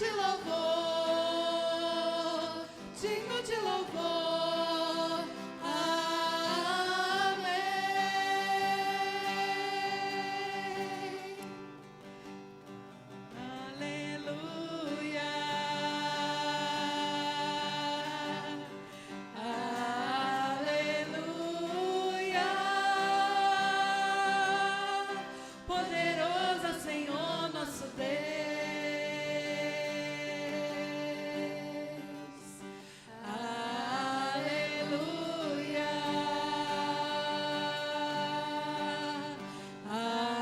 de louvor, digno de louvor. Amém. Aleluia. Aleluia. Poderoso é o Senhor nosso Deus. Aleluia. Aleluia.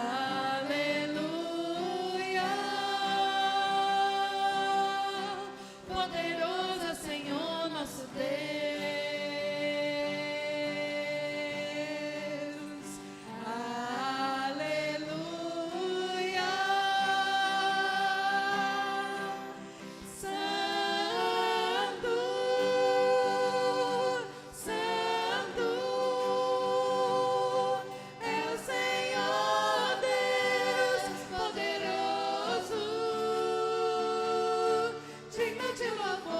Poderoso é o Senhor nosso Deus. Aleluia. Santo, Santo é o Senhor Deus poderoso, digno de louvor,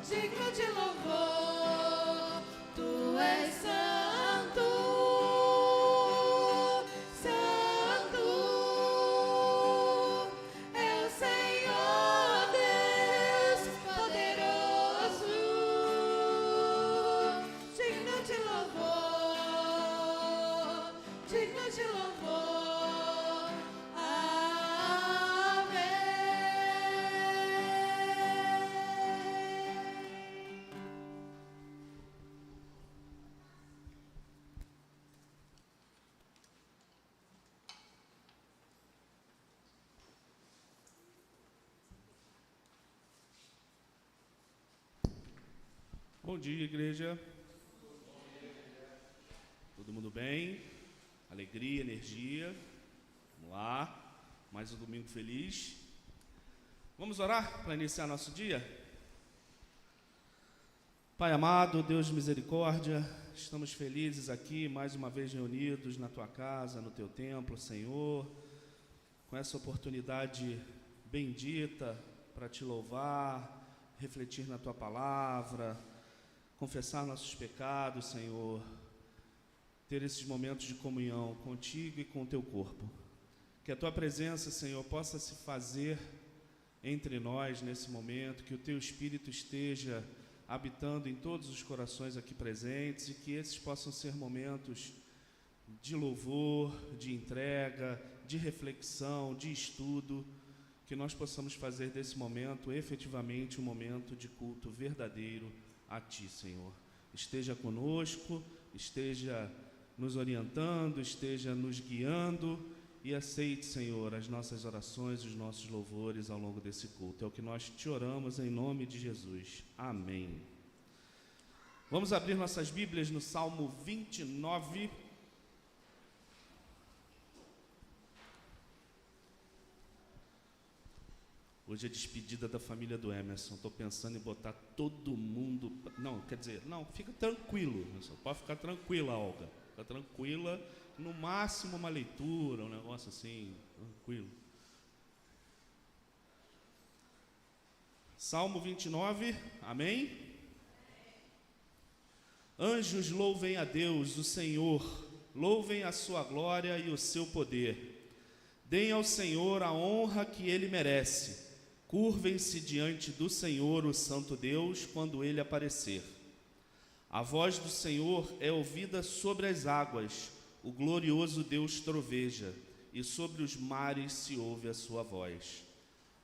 digno de louvor. Tu és santo, santo é o Senhor Deus poderoso, digno de louvor, digno de louvor. Amém. Bom dia, igreja. Todo mundo bem? Alegria, energia. Vamos lá. Mais um domingo feliz. Vamos orar para iniciar nosso dia? Pai amado, Deus de misericórdia, estamos felizes aqui, mais uma vez reunidos na Tua casa, no Teu templo, Senhor, com essa oportunidade bendita para Te louvar, refletir na Tua palavra, confessar nossos pecados, Senhor, ter esses momentos de comunhão contigo e com o Teu corpo. Que a Tua presença, Senhor, possa se fazer entre nós nesse momento, que o Teu Espírito esteja habitando em todos os corações aqui presentes e que esses possam ser momentos de louvor, de entrega, de reflexão, de estudo, que nós possamos fazer desse momento efetivamente um momento de culto verdadeiro a Ti, Senhor. Esteja conosco, esteja nos orientando, esteja nos guiando e aceite, Senhor, as nossas orações, os nossos louvores ao longo desse culto. É o que nós Te oramos em nome de Jesus. Amém. Vamos abrir nossas Bíblias no Salmo 29. Hoje é despedida da família do Emerson. Estou pensando em botar todo mundo... Não, quer dizer, não, fica tranquilo. Pode ficar tranquila, Olga. Fica tranquila. No máximo uma leitura, um negócio assim, tranquilo. Salmo 29, amém? Anjos, louvem a Deus, o Senhor. Louvem a sua glória e o seu poder. Deem ao Senhor a honra que Ele merece. Curvem-se diante do Senhor, o Santo Deus, quando Ele aparecer. A voz do Senhor é ouvida sobre as águas, o glorioso Deus troveja, e sobre os mares se ouve a sua voz.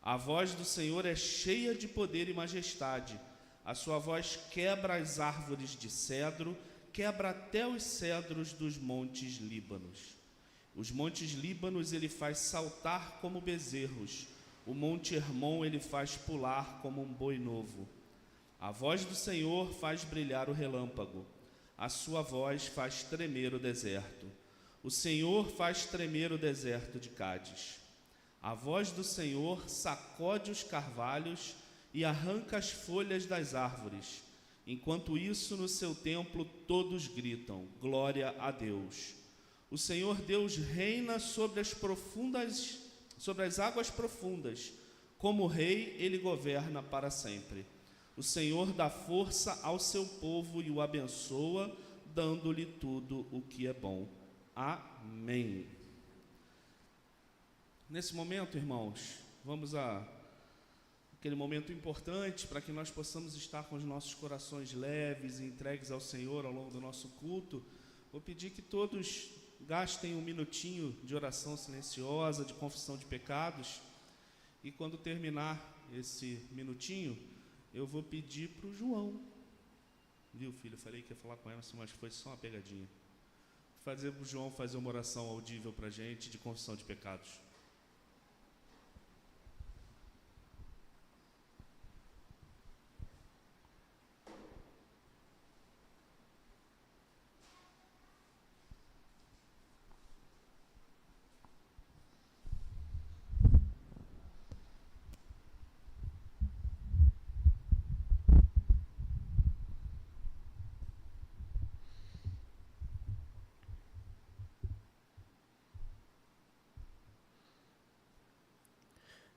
A voz do Senhor é cheia de poder e majestade, a sua voz quebra as árvores de cedro, quebra até os cedros dos montes Líbanos. Os montes Líbanos Ele faz saltar como bezerros, o monte Hermon Ele faz pular como um boi novo. A voz do Senhor faz brilhar o relâmpago, a sua voz faz tremer o deserto. O Senhor faz tremer o deserto de Cádiz. A voz do Senhor sacode os carvalhos e arranca as folhas das árvores. Enquanto isso, no seu templo todos gritam, glória a Deus. O Senhor Deus reina sobre as profundas sobre as águas profundas. Como rei, ele governa para sempre. O Senhor dá força ao seu povo e o abençoa, dando-lhe tudo o que é bom. Amém. Nesse momento, irmãos, vamos a aquele momento importante para que nós possamos estar com os nossos corações leves e entregues ao Senhor ao longo do nosso culto. Vou pedir que todos gastem um minutinho de oração silenciosa, de confissão de pecados. E quando terminar esse minutinho, eu vou pedir para o João. Viu, filho? Eu falei que ia falar com ela, mas foi só uma pegadinha. Fazer para o João fazer uma oração audível para a gente de confissão de pecados.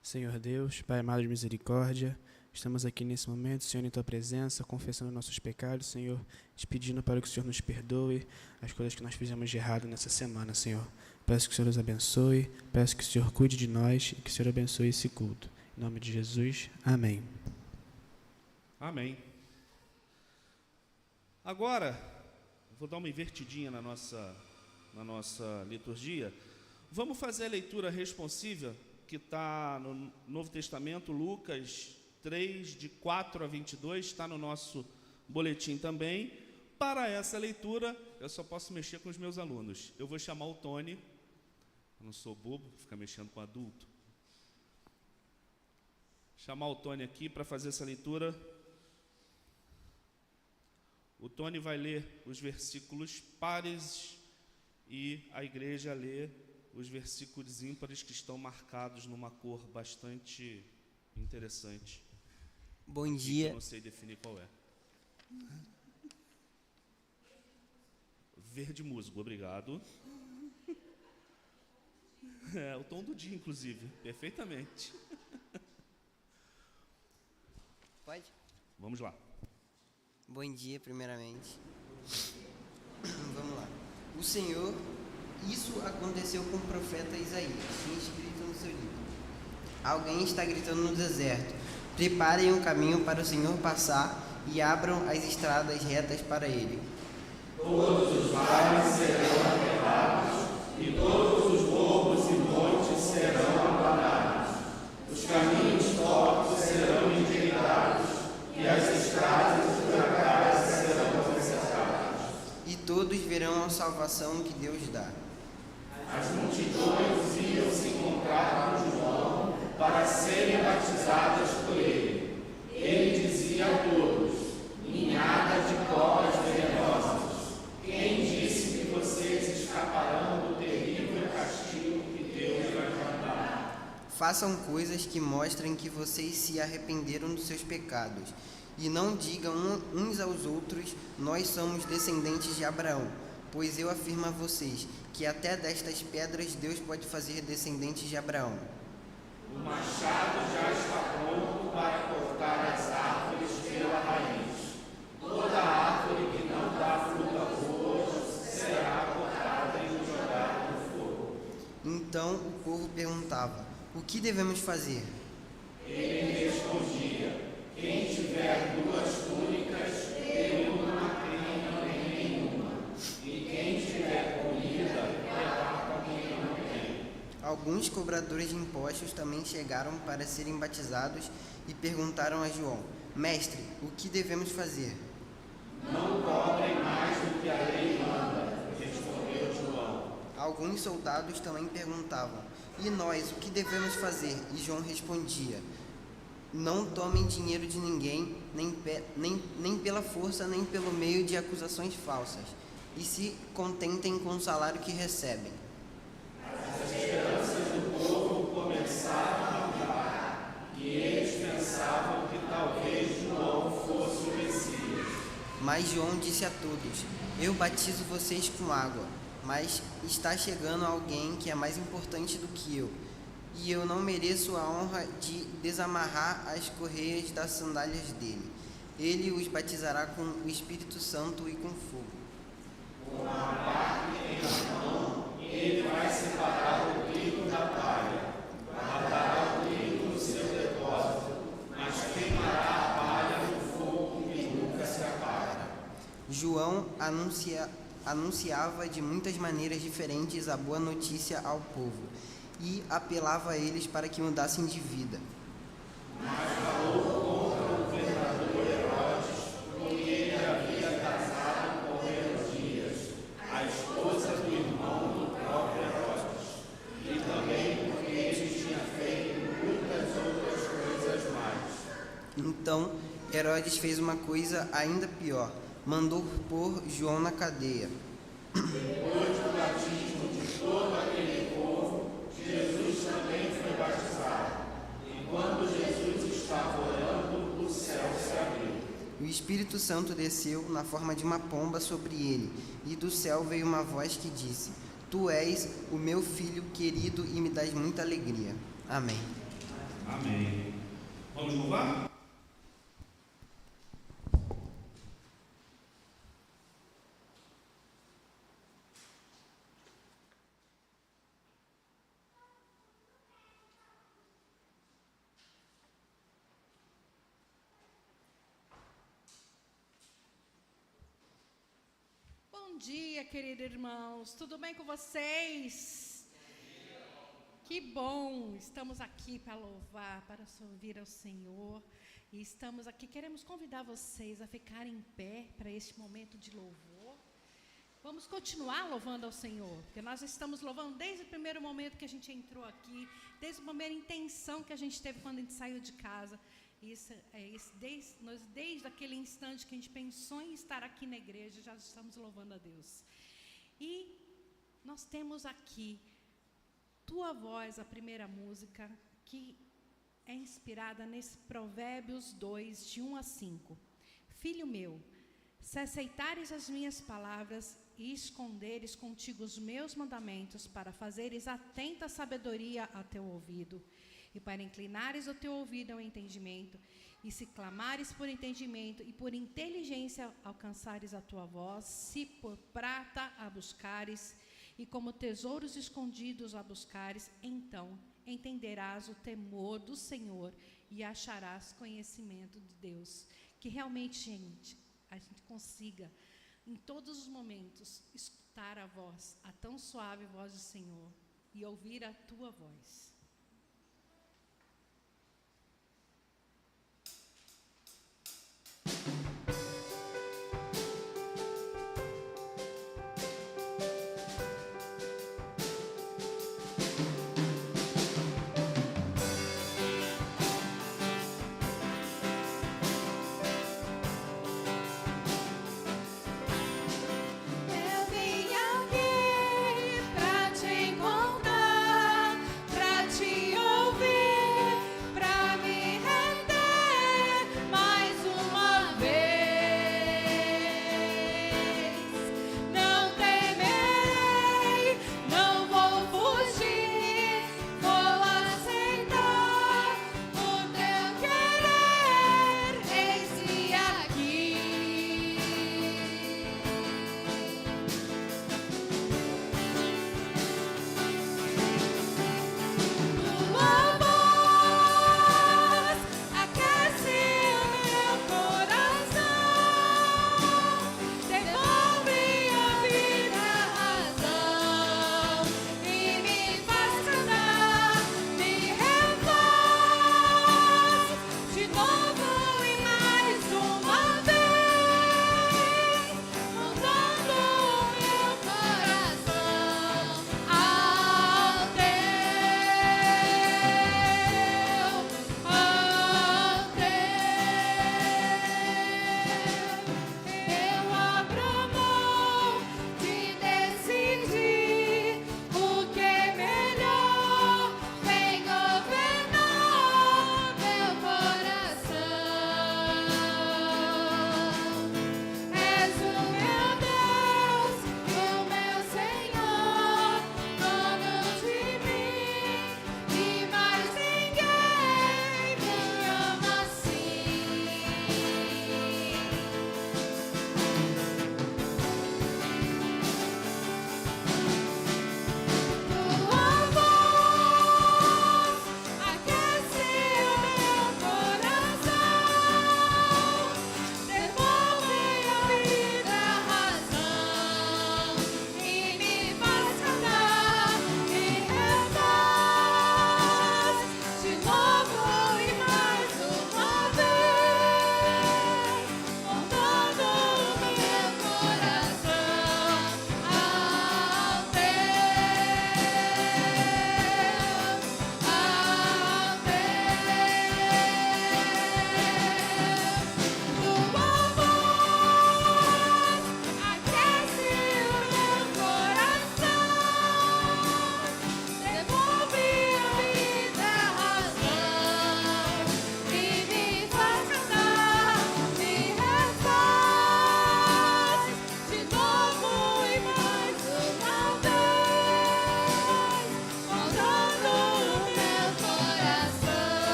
Senhor Deus, Pai amado de misericórdia, estamos aqui nesse momento, Senhor, em Tua presença, confessando nossos pecados, Senhor, te pedindo para que o Senhor nos perdoe as coisas que nós fizemos de errado nessa semana, Senhor. Peço que o Senhor nos abençoe, peço que o Senhor cuide de nós e que o Senhor abençoe esse culto. Em nome de Jesus, amém. Amém. Agora, vou dar uma invertidinha na nossa liturgia. Vamos fazer a leitura responsiva que está no Novo Testamento, Lucas 3, de 4 a 22, está no nosso boletim também. Para essa leitura, eu só posso mexer com os meus alunos. Eu vou chamar o Tony, eu não sou bobo, ficar mexendo com adulto. Chamar o Tony aqui para fazer essa leitura. O Tony vai ler os versículos pares e a igreja lê os versículos ímpares que estão marcados numa cor bastante interessante. Bom dia. Eu não sei definir qual é. Verde musgo, obrigado. É o tom do dia, inclusive, perfeitamente. Pode? Vamos lá. Bom dia, primeiramente. Vamos lá. O Senhor, isso aconteceu com o profeta Isaías, tinha escrito no seu livro. Alguém está gritando no deserto: preparem um caminho para o Senhor passar e abram as estradas retas para ele. Todos os vales serão aterrados e todos os morros e montes serão aplanados. Os caminhos tortos serão endireitados e as estradas esburacais serão consertadas. E todos verão a salvação que Deus dá. As multidões iam se encontrar com João para serem batizadas por ele. Ele dizia a todos: ninhada de cobras venenosas. Quem disse que vocês escaparão do terrível castigo que Deus vai mandar? Façam coisas que mostrem que vocês se arrependeram dos seus pecados. E não digam uns aos outros: nós somos descendentes de Abraão. Pois eu afirmo a vocês que até destas pedras Deus pode fazer descendentes de Abraão. O machado já está pronto para cortar as árvores pela raiz. Toda árvore que não dá fruta boa será cortada e jogada no fogo. Então o povo perguntava: o que devemos fazer? Ele respondia: quem tiver duas túnicas, dê uma a quem não tem nenhuma. E quem tiver comida, reparta com quem não tem. Alguns cobradores de impostos também chegaram para serem batizados e perguntaram a João: mestre, o que devemos fazer? Não cobrem mais do que a lei manda, respondeu João. Alguns soldados também perguntavam: e nós, o que devemos fazer? E João respondia: não tomem dinheiro de ninguém, nem pela força, nem pelo meio de acusações falsas, e se contentem com o salário que recebem. As esperanças do povo começaram a mudar, e eles pensavam que talvez João fosse o Messias. Mas João disse a todos: eu batizo vocês com água, mas está chegando alguém que é mais importante do que eu, e eu não mereço a honra de desamarrar as correias das sandálias dele. Ele os batizará com o Espírito Santo e com fogo. Ele vai separar o trigo da palha, guardará o trigo no seu depósito, mas queimará a palha no fogo que nunca se apaga. João anunciava de muitas maneiras diferentes a boa notícia ao povo e apelava a eles para que mudassem de vida. Então Herodes fez uma coisa ainda pior: mandou pôr João na cadeia. O Espírito Santo desceu na forma de uma pomba sobre ele, e do céu veio uma voz que disse: Tu és o meu filho querido e me dás muita alegria. Amém. Amém. Vamos louvar? Bom dia, queridos irmãos. Tudo bem com vocês? Que bom. Estamos aqui para louvar, para servir ao Senhor. E estamos aqui, queremos convidar vocês a ficarem em pé para este momento de louvor. Vamos continuar louvando ao Senhor, porque nós estamos louvando desde o primeiro momento que a gente entrou aqui, desde a primeira intenção que a gente teve quando a gente saiu de casa. Desde aquele instante que a gente pensou em estar aqui na igreja, já estamos louvando a Deus. E nós temos aqui Tua Voz, a primeira música, que é inspirada nesse Provérbios 2, de 1 a 5. Filho meu, se aceitares as minhas palavras e esconderes contigo os meus mandamentos, para fazeres atenta sabedoria a teu ouvido, e para inclinares o teu ouvido ao entendimento, e se clamares por entendimento e por inteligência alcançares a tua voz, se por prata a buscares, e como tesouros escondidos a buscares, então entenderás o temor do Senhor e acharás conhecimento de Deus. Que realmente, gente, a gente consiga, em todos os momentos, escutar a voz, a tão suave voz do Senhor, e ouvir a tua voz. Eu vim aqui pra te encontrar, pra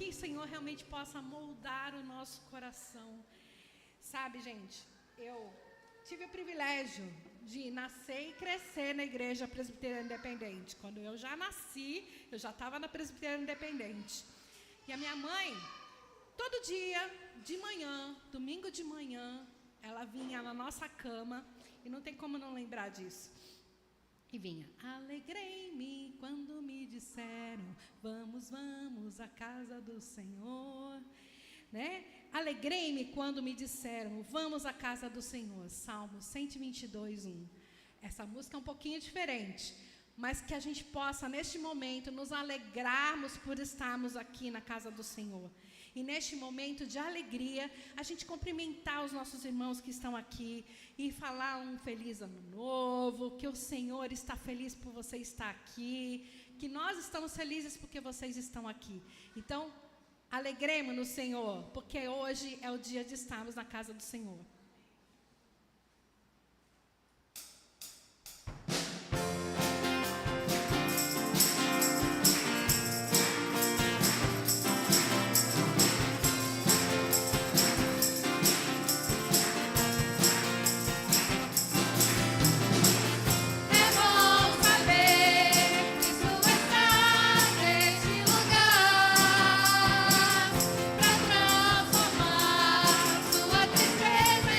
que o Senhor realmente possa moldar o nosso coração. Sabe, gente, eu tive o privilégio de nascer e crescer na Igreja Presbiteriana Independente. Quando eu já nasci, eu já estava na Presbiteriana Independente. E a minha mãe, todo dia, de manhã, domingo de manhã, ela vinha na nossa cama, e não tem como não lembrar disso. E vinha: alegrei-me quando me disseram, vamos, vamos à casa do Senhor. Né? Alegrei-me quando me disseram, vamos à casa do Senhor. Salmo 122, 1. Essa música é um pouquinho diferente, mas que a gente possa, neste momento, nos alegrarmos por estarmos aqui na casa do Senhor. E neste momento de alegria, a gente cumprimentar os nossos irmãos que estão aqui e falar um feliz ano novo, que o Senhor está feliz por você estar aqui, que nós estamos felizes porque vocês estão aqui. Então, alegremos-nos, Senhor, porque hoje é o dia de estarmos na casa do Senhor. Transformar sua tristeza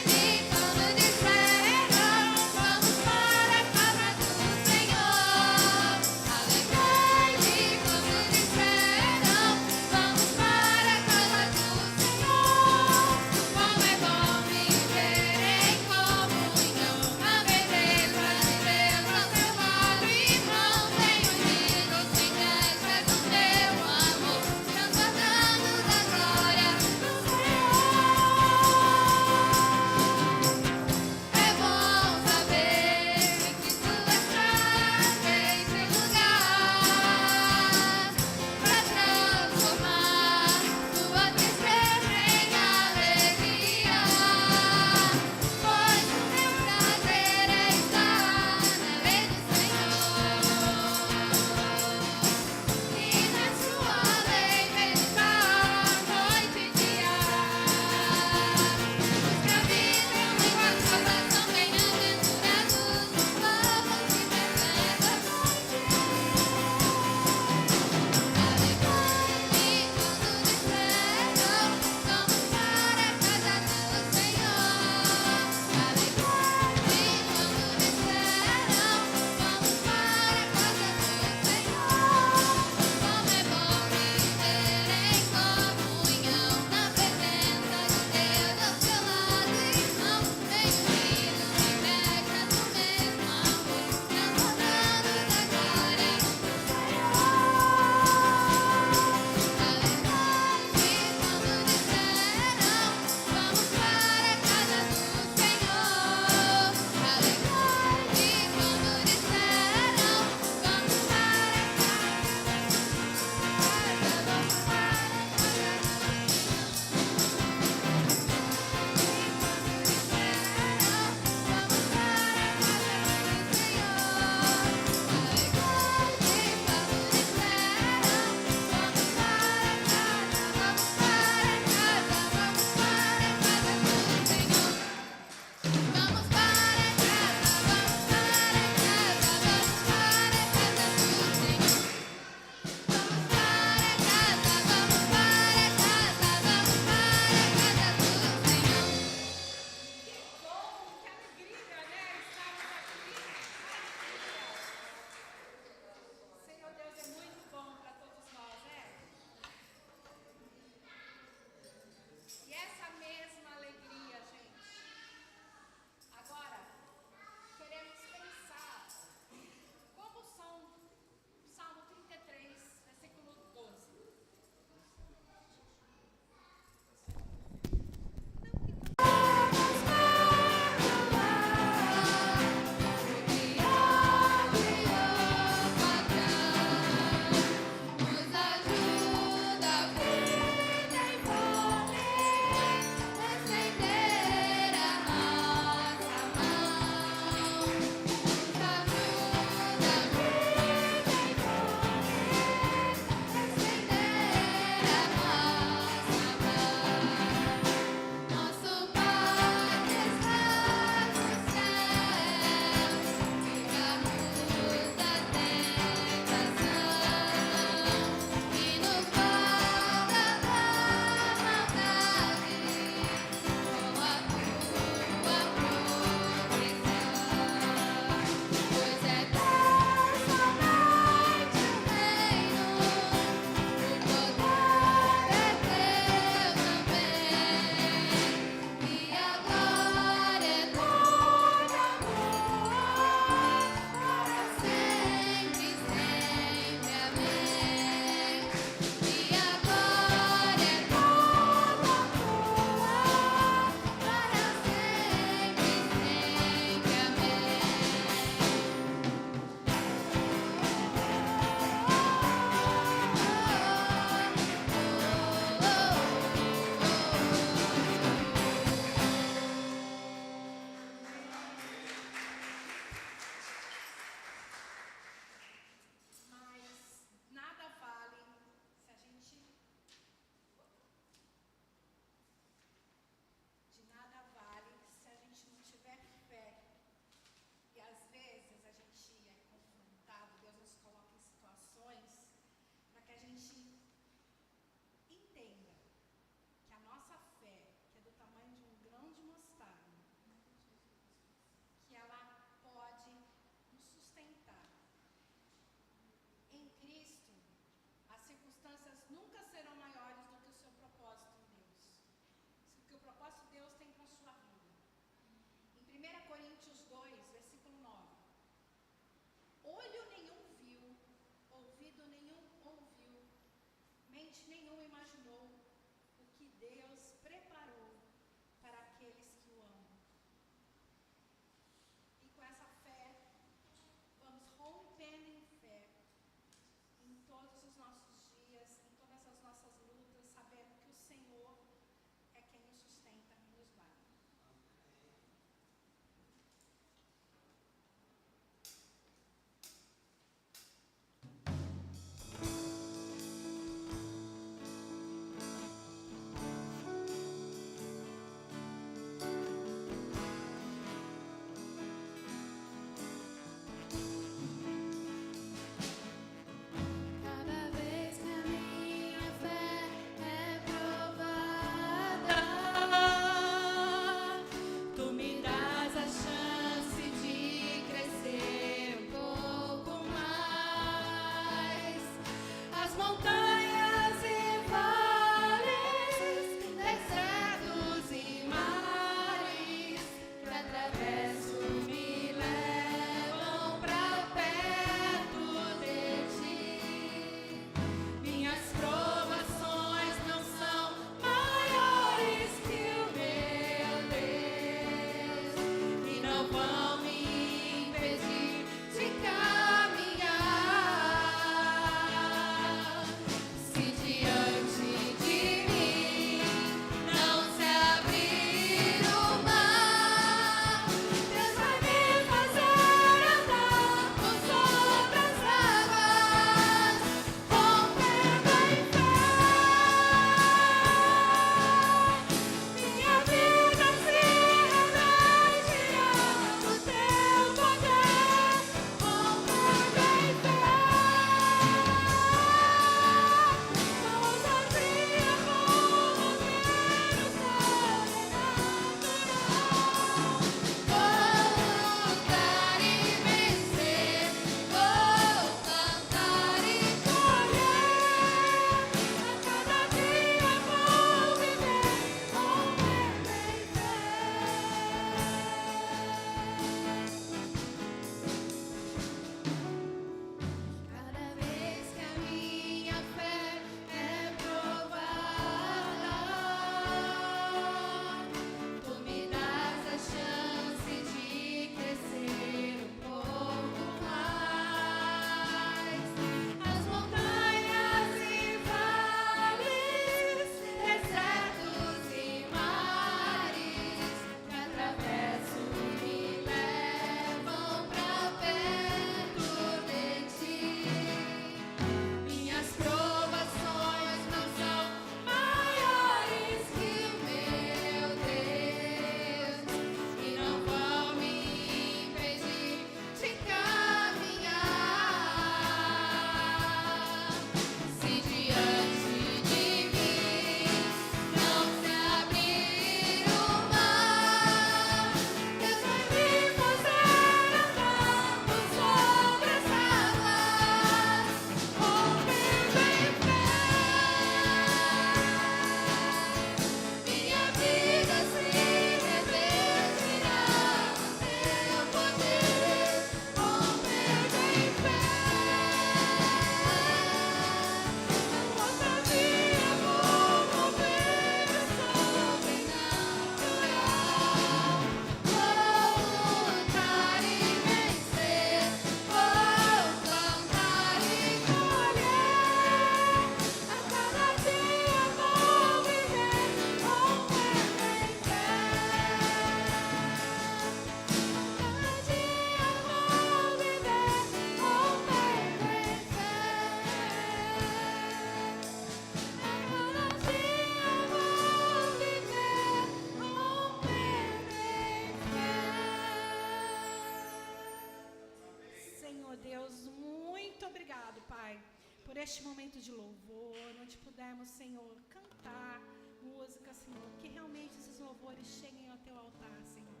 por este momento de louvor, onde pudermos, Senhor, cantar música, Senhor, que realmente esses louvores cheguem ao Teu altar, Senhor.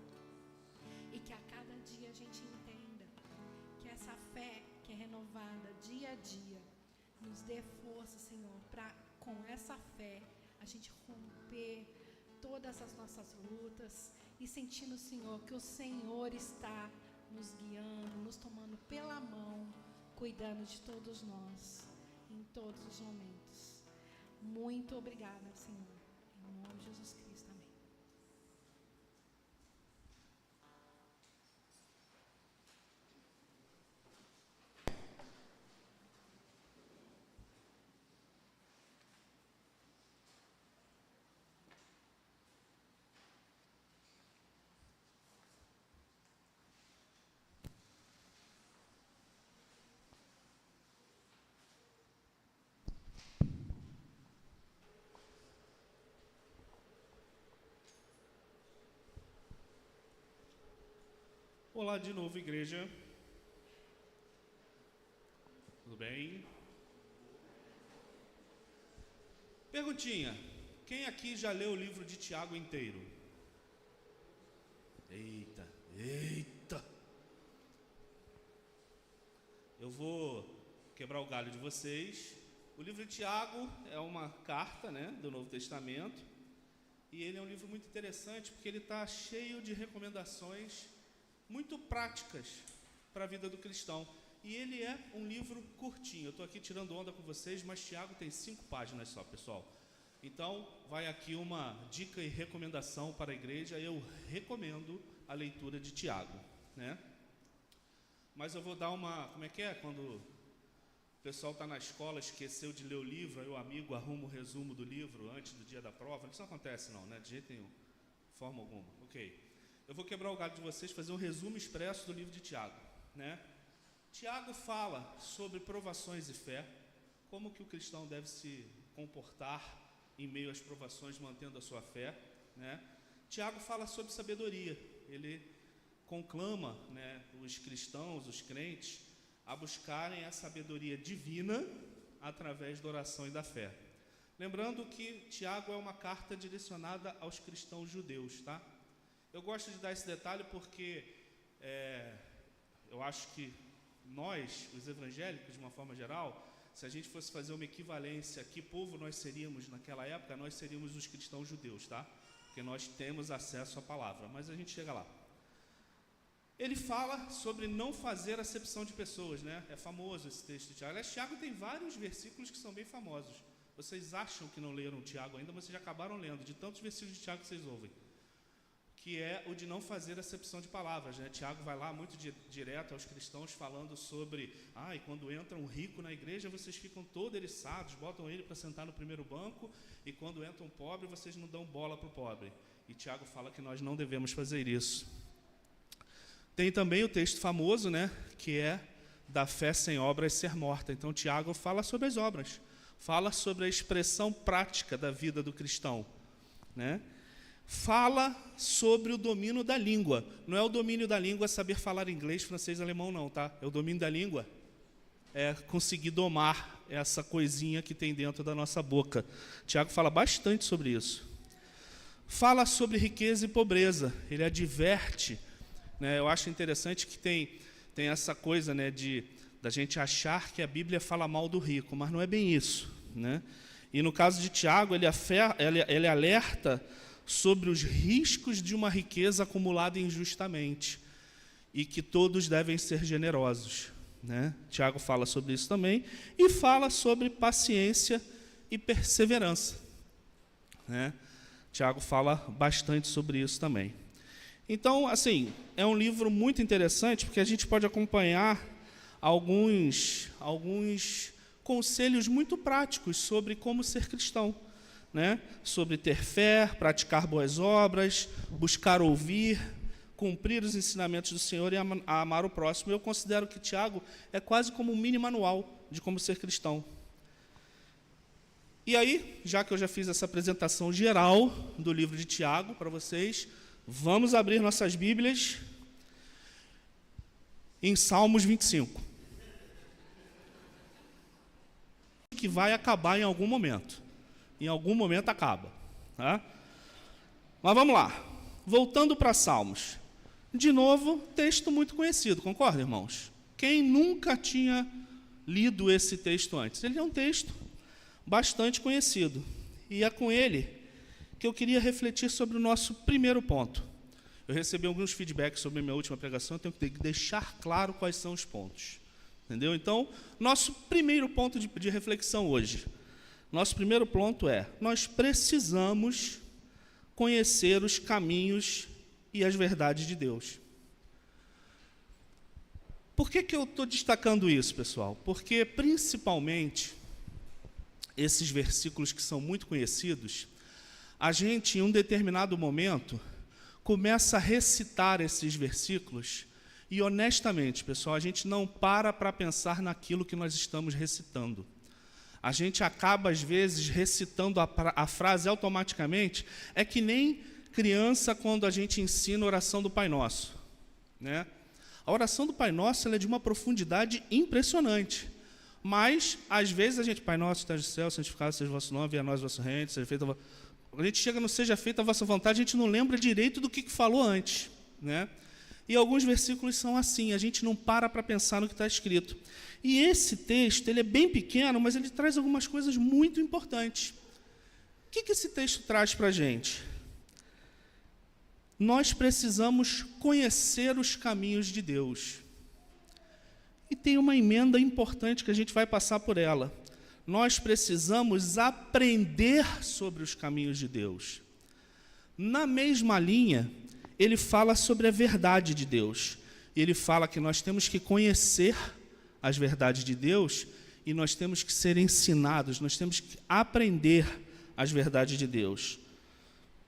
E que a cada dia a gente entenda que essa fé que é renovada dia a dia nos dê força, Senhor, para com essa fé a gente romper todas as nossas lutas e sentindo, Senhor, que o Senhor está nos guiando, nos tomando pela mão, cuidando de todos nós, em todos os momentos. Muito obrigada, Senhor. Em nome de Jesus Cristo, amém. Olá de novo, igreja. Tudo bem? Perguntinha: quem aqui já leu o livro de Tiago inteiro? Eita, eita! Eu vou quebrar o galho de vocês. O livro de Tiago é uma carta, né, do Novo Testamento. E ele é um livro muito interessante porque ele está cheio de recomendações muito práticas para a vida do cristão. E ele é um livro curtinho. Eu estou aqui tirando onda com vocês, mas Tiago tem 5 páginas só, pessoal. Então, vai aqui uma dica e recomendação para a igreja. Eu recomendo a leitura de Tiago, né? Mas eu vou dar uma... Como é que é? Quando o pessoal está na escola, esqueceu de ler o livro, aí o amigo arruma o resumo do livro antes do dia da prova. Isso não acontece não, né? De jeito nenhum. De forma alguma. Ok. Eu vou quebrar o galho de vocês, fazer um resumo expresso do livro de Tiago, né? Tiago fala sobre provações e fé, como que o cristão deve se comportar em meio às provações, mantendo a sua fé, né? Tiago fala sobre sabedoria. Ele conclama, né, os cristãos, os crentes, a buscarem a sabedoria divina através da oração e da fé. Lembrando que Tiago é uma carta direcionada aos cristãos judeus, tá? Eu gosto de dar esse detalhe porque eu acho que nós, os evangélicos, de uma forma geral, se a gente fosse fazer uma equivalência, que povo nós seríamos naquela época, nós seríamos os cristãos judeus, tá? Porque nós temos acesso à palavra, mas a gente chega lá. Ele fala sobre não fazer acepção de pessoas, né? É famoso esse texto de Tiago. Aliás, Tiago tem vários versículos que são bem famosos. Vocês acham que não leram Tiago ainda, mas vocês já acabaram lendo, de tantos versículos de Tiago que vocês ouvem. Que é o de não fazer acepção de palavras, né? Tiago vai lá muito direto aos cristãos falando sobre, e quando entra um rico na igreja, vocês ficam todos eriçados, botam ele para sentar no primeiro banco, e quando entra um pobre, vocês não dão bola para o pobre. E Tiago fala que nós não devemos fazer isso. Tem também o texto famoso, né, que é da fé sem obras ser morta. Então Tiago fala sobre as obras, fala sobre a expressão prática da vida do cristão, né? Fala sobre o domínio da língua. Não é o domínio da língua saber falar inglês, francês, alemão, não, tá? É o domínio da língua, é conseguir domar essa coisinha que tem dentro da nossa boca. Tiago fala bastante sobre isso. Fala sobre riqueza e pobreza. Ele adverte, né? Eu acho interessante que tem essa coisa, né, da gente achar que a Bíblia fala mal do rico, mas não é bem isso, né? E no caso de Tiago, ele alerta sobre os riscos de uma riqueza acumulada injustamente e que todos devem ser generosos, né? Tiago fala sobre isso também e fala sobre paciência e perseverança, né? Tiago fala bastante sobre isso também. Então, assim, é um livro muito interessante porque a gente pode acompanhar alguns conselhos muito práticos sobre como ser cristão, né? Sobre ter fé, praticar boas obras, buscar ouvir, cumprir os ensinamentos do Senhor e amar o próximo. Eu considero que Tiago é quase como um mini manual de como ser cristão. E aí, já que eu já fiz essa apresentação geral do livro de Tiago para vocês, vamos abrir nossas Bíblias em Salmos 25. que vai acabar em algum momento. Em algum momento acaba. Tá? Mas vamos lá. Voltando para Salmos. De novo, texto muito conhecido, concorda, irmãos? Quem nunca tinha lido esse texto antes? Ele é um texto bastante conhecido. E é com ele que eu queria refletir sobre o nosso primeiro ponto. Eu recebi alguns feedbacks sobre a minha última pregação, eu tenho que deixar claro quais são os pontos. Entendeu? Então, nosso primeiro ponto de reflexão hoje. Nosso primeiro ponto é: nós precisamos conhecer os caminhos e as verdades de Deus. Por que eu estou destacando isso, pessoal? Porque, principalmente, esses versículos que são muito conhecidos, a gente, em um determinado momento, começa a recitar esses versículos e, honestamente, pessoal, a gente não para pensar naquilo que nós estamos recitando. A gente acaba, às vezes, recitando a frase automaticamente. É que nem criança quando a gente ensina a oração do Pai Nosso. Né? A oração do Pai Nosso ela é de uma profundidade impressionante. Mas, às vezes, a gente, Pai Nosso, que estás no céu, santificado seja o vosso nome, venha a nós o vosso reino, seja feita a gente chega no seja feita a vossa vontade, a gente não lembra direito do que falou antes. Né? E alguns versículos são assim, a gente não para pensar no que está escrito. E esse texto ele é bem pequeno, mas ele traz algumas coisas muito importantes. O que esse texto traz para a gente? Nós precisamos conhecer os caminhos de Deus. E tem uma emenda importante que a gente vai passar por ela. Nós precisamos aprender sobre os caminhos de Deus. Na mesma linha, ele fala sobre a verdade de Deus. Ele fala que nós temos que conhecer as verdades de Deus e nós temos que ser ensinados, nós temos que aprender as verdades de Deus.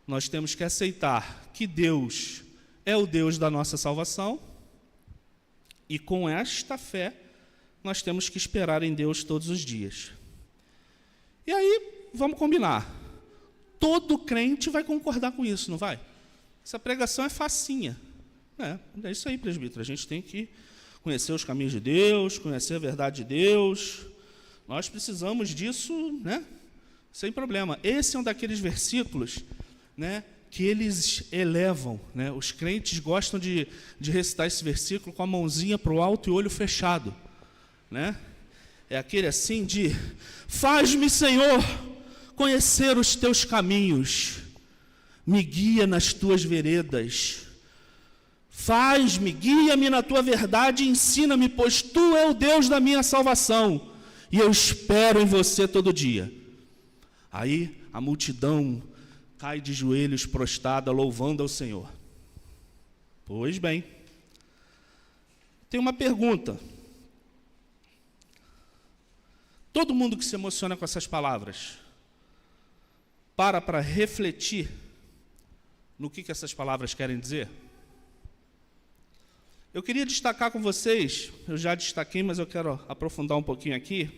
Nós temos que aceitar que Deus é o Deus da nossa salvação e com esta fé nós temos que esperar em Deus todos os dias. E aí, vamos combinar. Todo crente vai concordar com isso, não vai? Essa pregação é facinha. É isso aí, presbítero. A gente tem que conhecer os caminhos de Deus, conhecer a verdade de Deus. Nós precisamos disso, né? Sem problema. Esse é um daqueles versículos, né, que eles elevam. Né? Os crentes gostam de recitar esse versículo com a mãozinha para o alto e o olho fechado. Né? É aquele assim de: faz-me, Senhor, conhecer os teus caminhos, me guia nas tuas veredas, faz-me, guia-me na tua verdade e ensina-me, pois tu é o Deus da minha salvação, e eu espero em você todo dia. Aí a multidão cai de joelhos prostrada, louvando ao Senhor. Pois bem, tem uma pergunta. Todo mundo que se emociona com essas palavras, para refletir no que essas palavras querem dizer? Eu queria destacar com vocês, eu já destaquei, mas eu quero aprofundar um pouquinho aqui,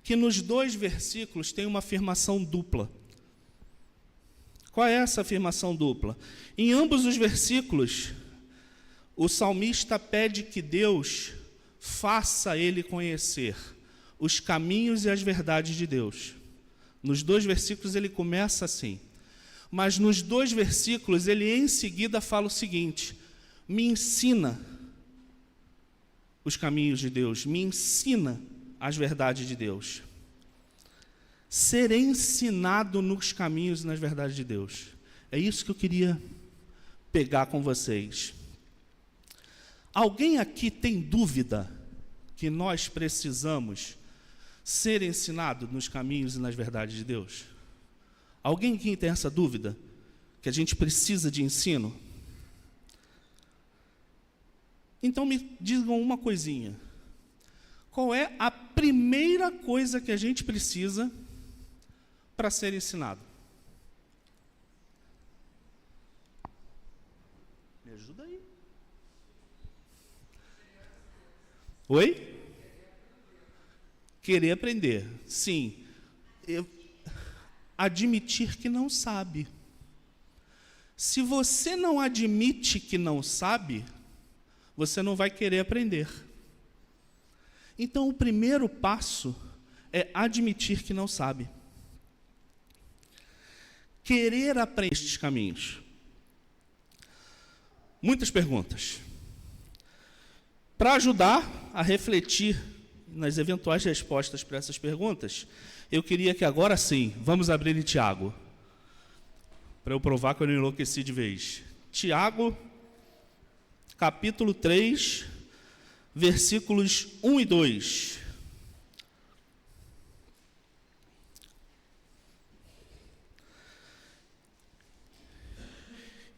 que nos 2 versículos tem uma afirmação dupla. Qual é essa afirmação dupla? Em ambos os versículos, o salmista pede que Deus faça ele conhecer os caminhos e as verdades de Deus. Nos 2 versículos ele começa assim. Mas nos 2 versículos ele em seguida fala o seguinte: me ensina os caminhos de Deus, me ensina as verdades de Deus. Ser ensinado nos caminhos e nas verdades de Deus. É isso que eu queria pegar com vocês. Alguém aqui tem dúvida que nós precisamos ser ensinado nos caminhos e nas verdades de Deus? Alguém aqui tem essa dúvida? Que a gente precisa de ensino? Então me digam uma coisinha. Qual é a primeira coisa que a gente precisa para ser ensinado? Me ajuda aí. Oi? Querer aprender. Sim. Admitir que não sabe. Se você não admite que não sabe, você não vai querer aprender. Então, o primeiro passo é admitir que não sabe. Querer aprender estes caminhos. Muitas perguntas. Para ajudar a refletir nas eventuais respostas para essas perguntas, eu queria que agora sim, vamos abrir em Tiago, para eu provar que eu não enlouqueci de vez. Tiago, capítulo 3, versículos 1 e 2.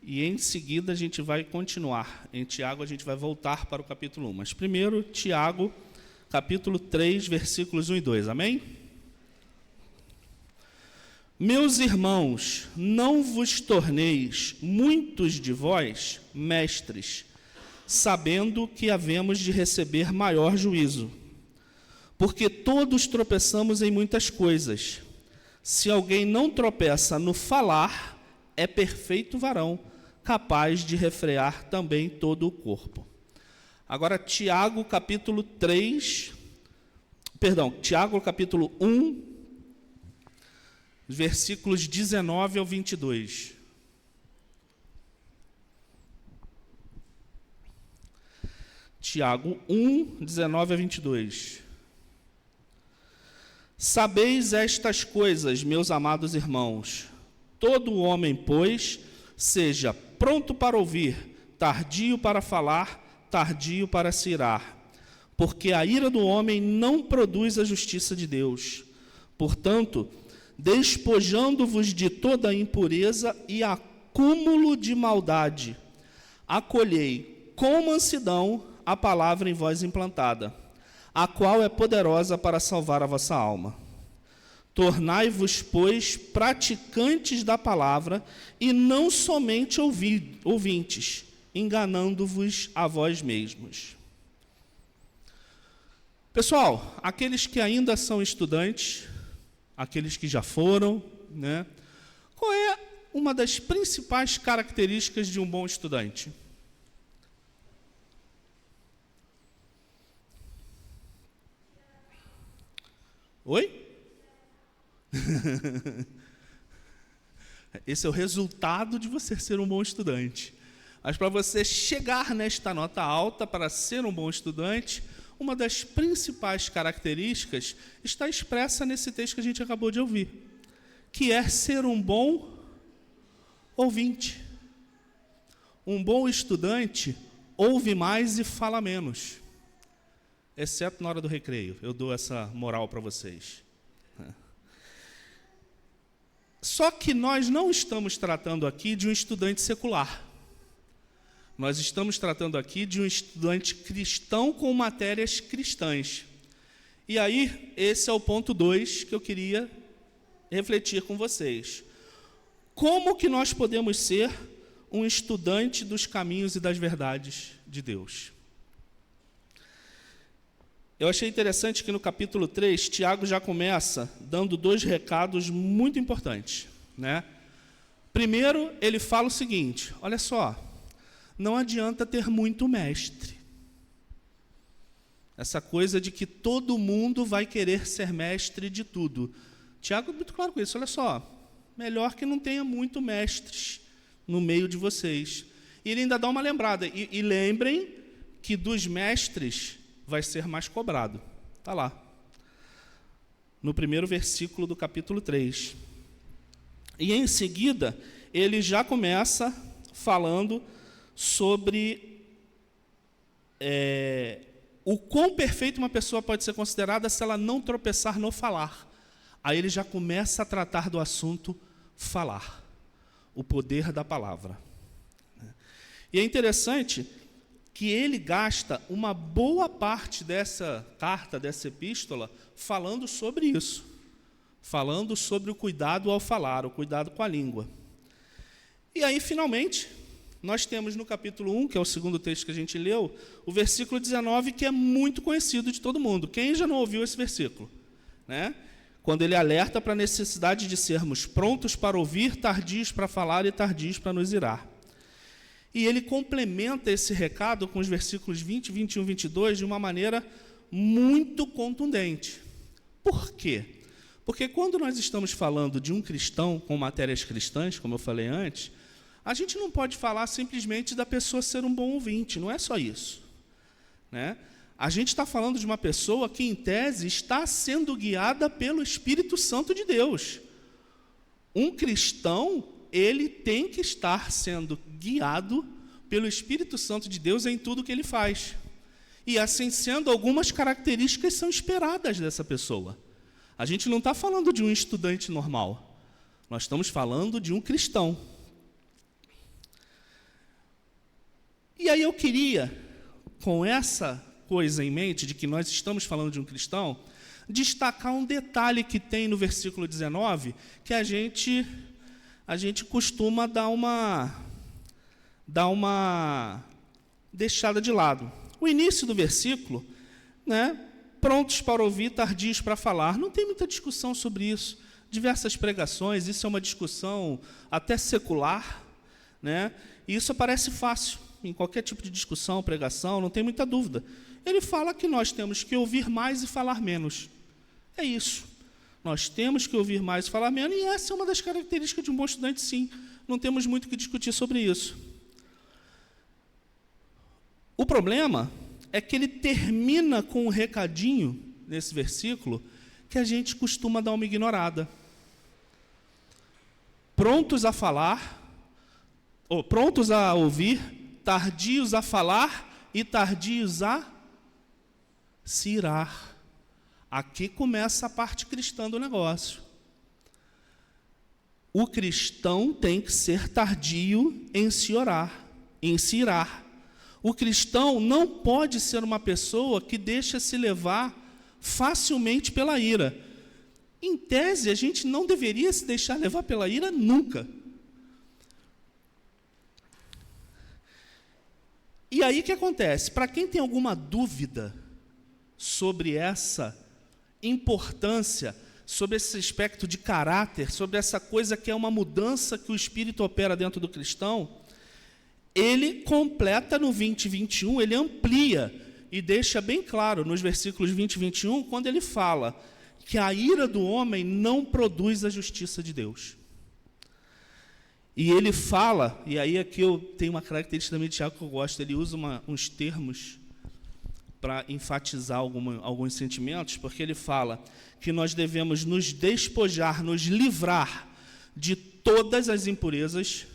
E em seguida a gente vai continuar. Em Tiago a gente vai voltar para o capítulo 1. Mas primeiro, Tiago, capítulo 3, versículos 1 e 2. Amém? Meus irmãos, não vos torneis muitos de vós mestres, sabendo que havemos de receber maior juízo. Porque todos tropeçamos em muitas coisas. Se alguém não tropeça no falar, é perfeito varão, capaz de refrear também todo o corpo. Agora, Tiago, capítulo 1, versículos 19 ao 22. Tiago 1, 19 a 22. Sabeis estas coisas, meus amados irmãos. Todo homem, pois, seja pronto para ouvir, tardio para falar, tardio para se irar. Porque a ira do homem não produz a justiça de Deus. Portanto, despojando-vos de toda a impureza e acúmulo de maldade, acolhei com mansidão a palavra em vós implantada, a qual é poderosa para salvar a vossa alma. Tornai-vos, pois, praticantes da palavra e não somente ouvintes, enganando-vos a vós mesmos. Pessoal, aqueles que ainda são estudantes, aqueles que já foram, né? Qual é uma das principais características de um bom estudante? Oi? Esse é o resultado de você ser um bom estudante. Mas para você chegar nesta nota alta, para ser um bom estudante, uma das principais características está expressa nesse texto que a gente acabou de ouvir, que é ser um bom ouvinte. Um bom estudante ouve mais e fala menos, exceto na hora do recreio. Eu dou essa moral para vocês. Só que nós não estamos tratando aqui de um estudante secular. Nós estamos tratando aqui de um estudante cristão com matérias cristãs. E aí, esse é o ponto 2 que eu queria refletir com vocês. Como que nós podemos ser um estudante dos caminhos e das verdades de Deus? Eu achei interessante que no capítulo 3, Tiago já começa dando 2 recados muito importantes, né? Primeiro, ele fala o seguinte: olha só, não adianta ter muito mestre. Essa coisa de que todo mundo vai querer ser mestre de tudo. Tiago é muito claro com isso. Olha só, melhor que não tenha muito mestres no meio de vocês. E ele ainda dá uma lembrada. E lembrem que dos mestres vai ser mais cobrado. Está lá. No primeiro versículo do capítulo 3. E em seguida, ele já começa falando sobre o quão perfeita uma pessoa pode ser considerada se ela não tropeçar no falar. Aí ele já começa a tratar do assunto falar, o poder da palavra. E é interessante que ele gasta uma boa parte dessa carta, dessa epístola, falando sobre isso, falando sobre o cuidado ao falar, o cuidado com a língua. E aí, finalmente, nós temos no capítulo 1, que é o segundo texto que a gente leu, o versículo 19, que é muito conhecido de todo mundo. Quem já não ouviu esse versículo? Né? Quando ele alerta para a necessidade de sermos prontos para ouvir, tardios para falar e tardios para nos irar. E ele complementa esse recado com os versículos 20, 21 e 22 de uma maneira muito contundente. Por quê? Porque quando nós estamos falando de um cristão com matérias cristãs, como eu falei antes, a gente não pode falar simplesmente da pessoa ser um bom ouvinte, não é só isso, né? A gente está falando de uma pessoa que, em tese, está sendo guiada pelo Espírito Santo de Deus. Um cristão, ele tem que estar sendo guiado pelo Espírito Santo de Deus em tudo que ele faz. E, assim sendo, algumas características são esperadas dessa pessoa. A gente não está falando de um estudante normal. Nós estamos falando de um cristão. E aí eu queria, com essa coisa em mente, de que nós estamos falando de um cristão, destacar um detalhe que tem no versículo 19, que a gente costuma dar uma deixada de lado. O início do versículo, né? Prontos para ouvir, tardios para falar. Não tem muita discussão sobre isso. Diversas pregações, isso é uma discussão até secular, né? E isso aparece fácil em qualquer tipo de discussão, pregação, não tem muita dúvida. Ele fala que nós temos que ouvir mais e falar menos. É isso. Nós temos que ouvir mais e falar menos, e essa é uma das características de um bom estudante, sim. Não temos muito o que discutir sobre isso. O problema é que ele termina com um recadinho, nesse versículo, que a gente costuma dar uma ignorada. Prontos a falar, ou prontos a ouvir, tardios a falar e tardios a se irar. Aqui começa a parte cristã do negócio. O cristão tem que ser tardio em se irar. O cristão não pode ser uma pessoa que deixa se levar facilmente pela ira. Em tese, a gente não deveria se deixar levar pela ira nunca. E aí o que acontece? Para quem tem alguma dúvida sobre essa importância, sobre esse aspecto de caráter, sobre essa coisa que é uma mudança que o Espírito opera dentro do cristão, ele completa no 20 e 21, ele amplia e deixa bem claro nos versículos 20 e 21, quando ele fala que a ira do homem não produz a justiça de Deus. E ele fala, e aí aqui eu tenho uma característica também de Tiago que eu gosto, ele usa uns termos para enfatizar alguns sentimentos, porque ele fala que nós devemos nos despojar, nos livrar de todas as impurezas.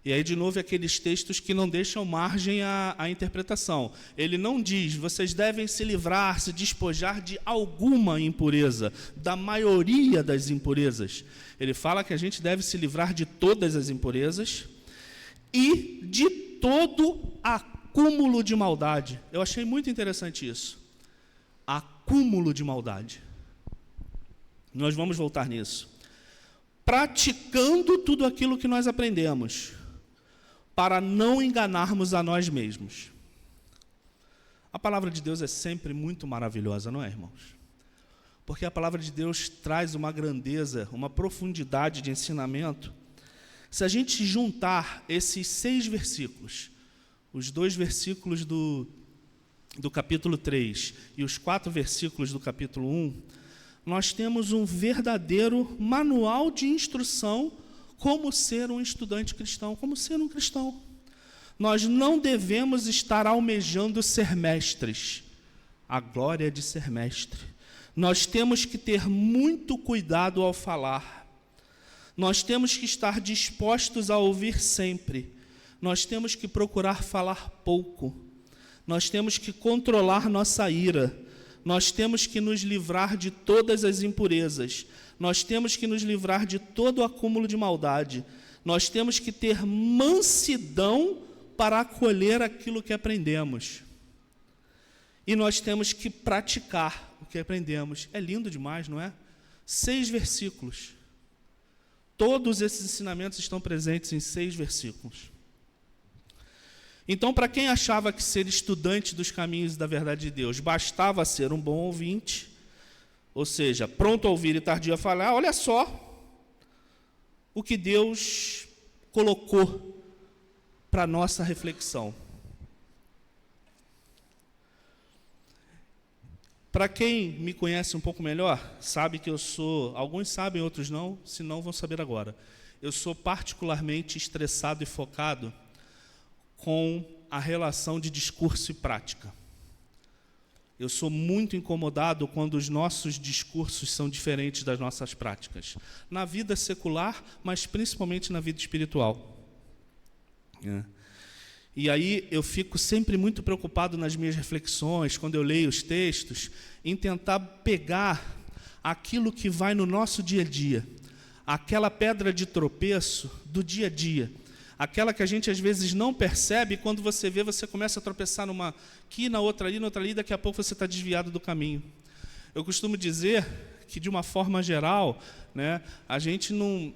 E aí, de novo, aqueles textos que não deixam margem à interpretação. Ele não diz, vocês devem se livrar, se despojar de alguma impureza, da maioria das impurezas. Ele fala que a gente deve se livrar de todas as impurezas e de todo acúmulo de maldade. Eu achei muito interessante isso. Acúmulo de maldade. Nós vamos voltar nisso. Praticando tudo aquilo que nós aprendemos, para não enganarmos a nós mesmos. A palavra de Deus é sempre muito maravilhosa, não é, irmãos? Porque a palavra de Deus traz uma grandeza, uma profundidade de ensinamento. Se a gente juntar esses 6 versículos, os 2 versículos do capítulo 3 e os 4 versículos do capítulo 1, nós temos um verdadeiro manual de instrução como ser um estudante cristão, como ser um cristão. Nós não devemos estar almejando ser mestres, a glória de ser mestre. Nós temos que ter muito cuidado ao falar. Nós temos que estar dispostos a ouvir sempre. Nós temos que procurar falar pouco. Nós temos que controlar nossa ira. Nós temos que nos livrar de todas as impurezas. Nós temos que nos livrar de todo o acúmulo de maldade. Nós temos que ter mansidão para acolher aquilo que aprendemos. E nós temos que praticar o que aprendemos. É lindo demais, não é? 6 versículos. Todos esses ensinamentos estão presentes em 6 versículos. Então, para quem achava que ser estudante dos caminhos da verdade de Deus bastava ser um bom ouvinte, ou seja, pronto a ouvir e tardio a falar, olha só o que Deus colocou para a nossa reflexão. Para quem me conhece um pouco melhor, sabe que eu sou, alguns sabem, outros não, se não vão saber agora. Eu sou particularmente estressado e focado com a relação de discurso e prática. Eu sou muito incomodado quando os nossos discursos são diferentes das nossas práticas. Na vida secular, mas principalmente na vida espiritual. E aí eu fico sempre muito preocupado nas minhas reflexões, quando eu leio os textos, em tentar pegar aquilo que vai no nosso dia a dia, aquela pedra de tropeço do dia a dia, aquela que a gente às vezes não percebe, e quando você vê, você começa a tropeçar numa aqui, na outra ali, daqui a pouco você está desviado do caminho. Eu costumo dizer que, de uma forma geral, né, a gente não...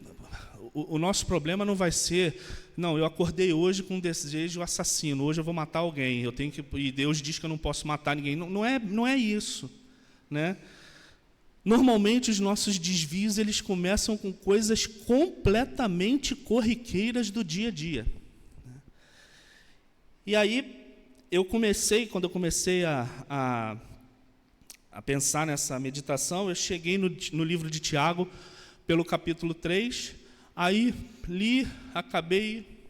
O nosso problema não vai ser, não, eu acordei hoje com um desejo assassino, hoje eu vou matar alguém, e Deus diz que eu não posso matar ninguém. Não é isso. Né? Normalmente, os nossos desvios eles começam com coisas completamente corriqueiras do dia a dia. E aí, quando eu comecei a pensar nessa meditação, eu cheguei no livro de Tiago, pelo capítulo 3, aí acabei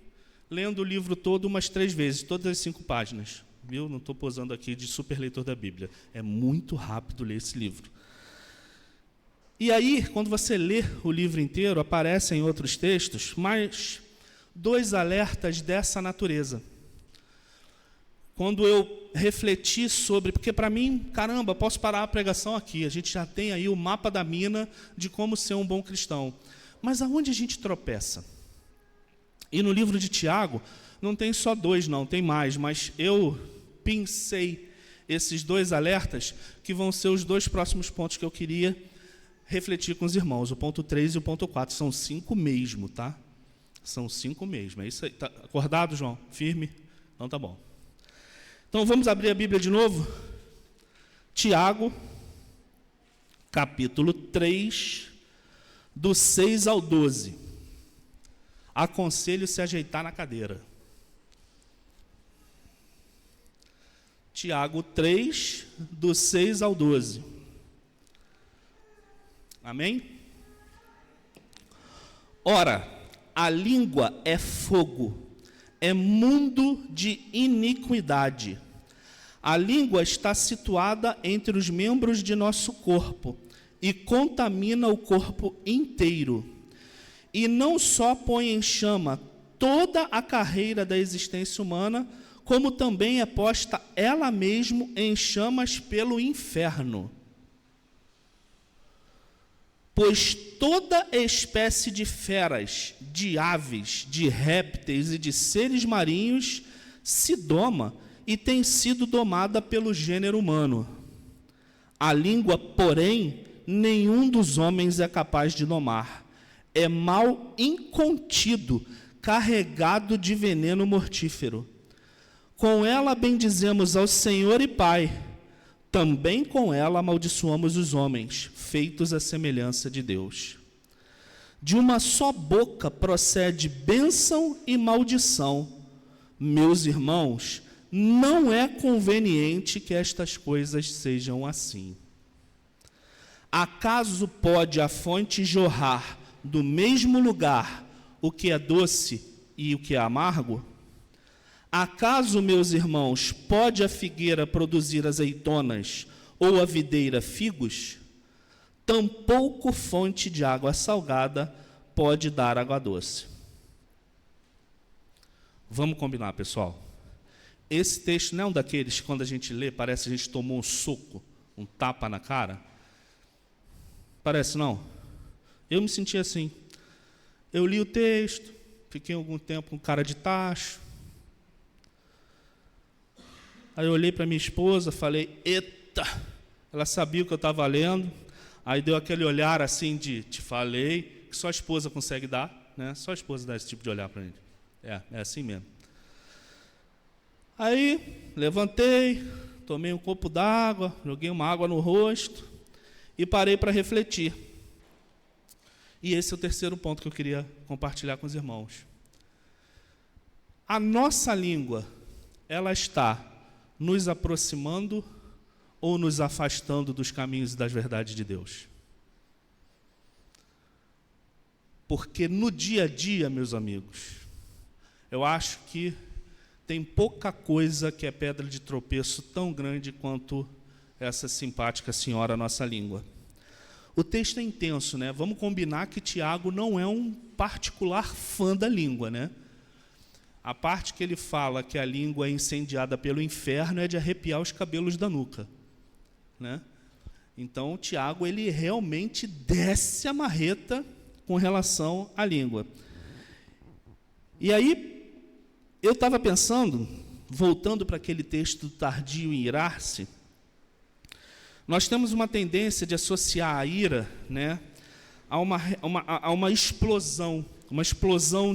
lendo o livro todo umas 3 vezes, todas as 5 páginas. Viu? Não estou posando aqui de super leitor da Bíblia. É muito rápido ler esse livro. E aí, quando você lê o livro inteiro, aparecem outros textos, mas 2 alertas dessa natureza. Quando eu refleti sobre... Porque, para mim, caramba, posso parar a pregação aqui. A gente já tem aí o mapa da mina de como ser um bom cristão. Mas aonde a gente tropeça? E no livro de Tiago, não tem só 2, não, tem mais, mas eu pensei esses 2 alertas, que vão ser os 2 próximos pontos que eu queria refletir com os irmãos, o ponto 3 e o ponto 4. São 5 mesmo, tá? São 5 mesmo. É isso aí. Tá acordado, João? Firme? Então tá bom. Então vamos abrir a Bíblia de novo? Tiago, capítulo 3, do 6 ao 12. Aconselho se ajeitar na cadeira. Tiago 3, do 6 ao 12. Amém? Ora, a língua é fogo, é mundo de iniquidade. A língua está situada entre os membros de nosso corpo e contamina o corpo inteiro. E não só põe em chama toda a carreira da existência humana, como também é posta ela mesma em chamas pelo inferno. Pois toda espécie de feras, de aves, de répteis e de seres marinhos se doma e tem sido domada pelo gênero humano. A língua, porém, nenhum dos homens é capaz de domar. É mal incontido, carregado de veneno mortífero. Com ela bendizemos ao Senhor e Pai, também com ela amaldiçoamos os homens, feitos à semelhança de Deus. De uma só boca procede bênção e maldição. Meus irmãos, não é conveniente que estas coisas sejam assim. Acaso pode a fonte jorrar do mesmo lugar o que é doce e o que é amargo? Acaso, meus irmãos, pode a figueira produzir azeitonas ou a videira figos? Tampouco fonte de água salgada pode dar água doce. Vamos combinar, pessoal? Esse texto não é um daqueles que, quando a gente lê, parece que a gente tomou um soco, um tapa na cara. Parece não? Eu me senti assim. Eu li o texto, fiquei algum tempo com cara de tacho. Aí eu olhei para minha esposa, falei, eita! Ela sabia o que eu estava lendo. Aí deu aquele olhar assim de, te falei, que só a esposa consegue dar, né? Só a esposa dá esse tipo de olhar para a gente. É assim mesmo. Aí, levantei, tomei um copo d'água, joguei uma água no rosto e parei para refletir. E esse é o terceiro ponto que eu queria compartilhar com os irmãos. A nossa língua, ela está nos aproximando ou nos afastando dos caminhos e das verdades de Deus? Porque no dia a dia, meus amigos, eu acho que tem pouca coisa que é pedra de tropeço tão grande quanto essa simpática senhora nossa língua. O texto é intenso, né? Vamos combinar que Tiago não é um particular fã da língua, né? A parte que ele fala que a língua é incendiada pelo inferno é de arrepiar os cabelos da nuca, né? Então, Tiago, ele realmente desce a marreta com relação à língua. E aí, eu estava pensando, voltando para aquele texto do tardio em irar-se, nós temos uma tendência de associar a ira, né, a uma explosão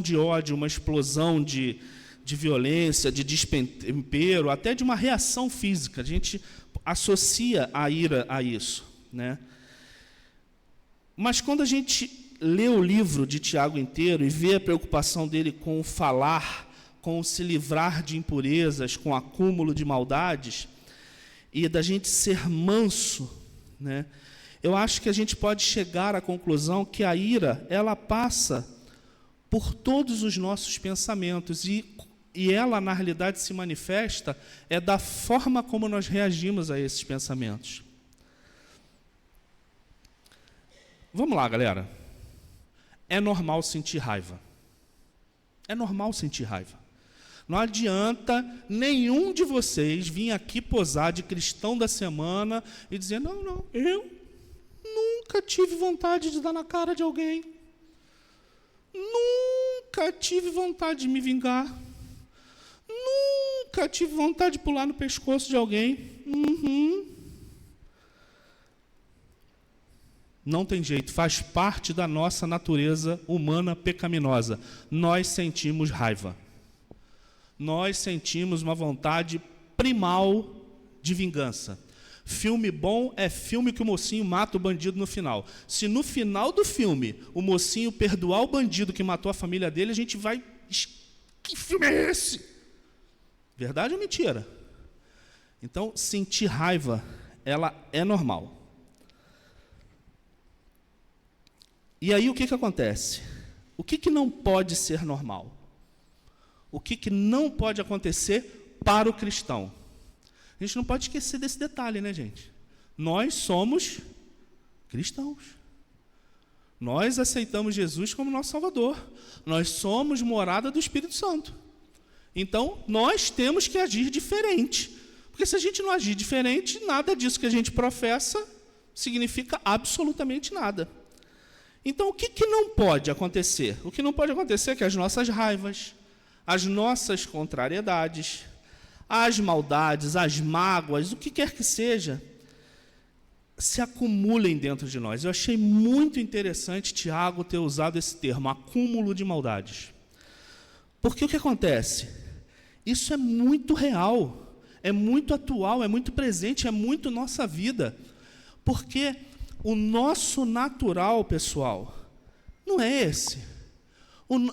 de ódio, uma explosão de violência, de destempero, até de uma reação física. A gente associa a ira a isso, né? Mas quando a gente lê o livro de Tiago inteiro e vê a preocupação dele com o falar, com o se livrar de impurezas, com o acúmulo de maldades, e da gente ser manso, né? Eu acho que a gente pode chegar à conclusão que a ira, ela passa por todos os nossos pensamentos, e ela, na realidade, se manifesta da forma como nós reagimos a esses pensamentos. Vamos lá, galera. É normal sentir raiva. É normal sentir raiva. Não adianta nenhum de vocês vir aqui posar de cristão da semana e dizer, não, eu nunca tive vontade de dar na cara de alguém. Nunca tive vontade de me vingar. Nunca tive vontade de pular no pescoço de alguém. Não tem jeito, faz parte da nossa natureza humana pecaminosa. Nós sentimos raiva. Nós sentimos uma vontade primal de vingança. Filme bom é filme que o mocinho mata o bandido no final. Se no final do filme o mocinho perdoar o bandido que matou a família dele, a gente vai... Que filme é esse? Verdade ou mentira? Então, sentir raiva, ela é normal. E aí o que acontece? O que não pode ser normal? O que não pode acontecer para o cristão? A gente não pode esquecer desse detalhe, né, gente? Nós somos cristãos. Nós aceitamos Jesus como nosso Salvador. Nós somos morada do Espírito Santo. Então, nós temos que agir diferente. Porque se a gente não agir diferente, nada disso que a gente professa significa absolutamente nada. Então, o que não pode acontecer? O que não pode acontecer é que as nossas raivas, as nossas contrariedades, as maldades, as mágoas, o que quer que seja, se acumulem dentro de nós. Eu achei muito interessante Tiago ter usado esse termo, acúmulo de maldades. Porque o que acontece? Isso é muito real, é muito atual, é muito presente, é muito nossa vida. Porque o nosso natural, pessoal, não é esse.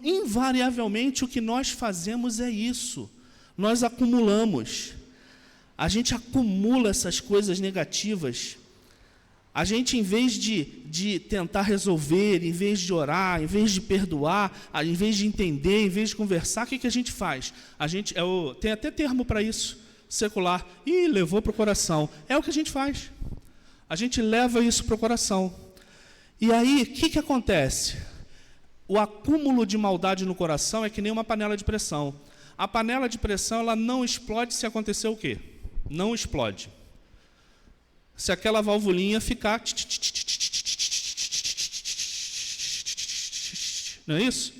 Invariavelmente, o que nós fazemos é isso. Nós acumulamos. A gente acumula essas coisas negativas. A gente, em vez de tentar resolver, em vez de orar, em vez de perdoar, em vez de entender, em vez de conversar, o que a gente faz? Tem até termo para isso, secular. Levou para o coração. É o que a gente faz. A gente leva isso para o coração. E aí, o que acontece? O acúmulo de maldade no coração é que nem uma panela de pressão. A panela de pressão, ela não explode se acontecer o quê? Não explode. Se aquela valvulinha ficar... Não é isso?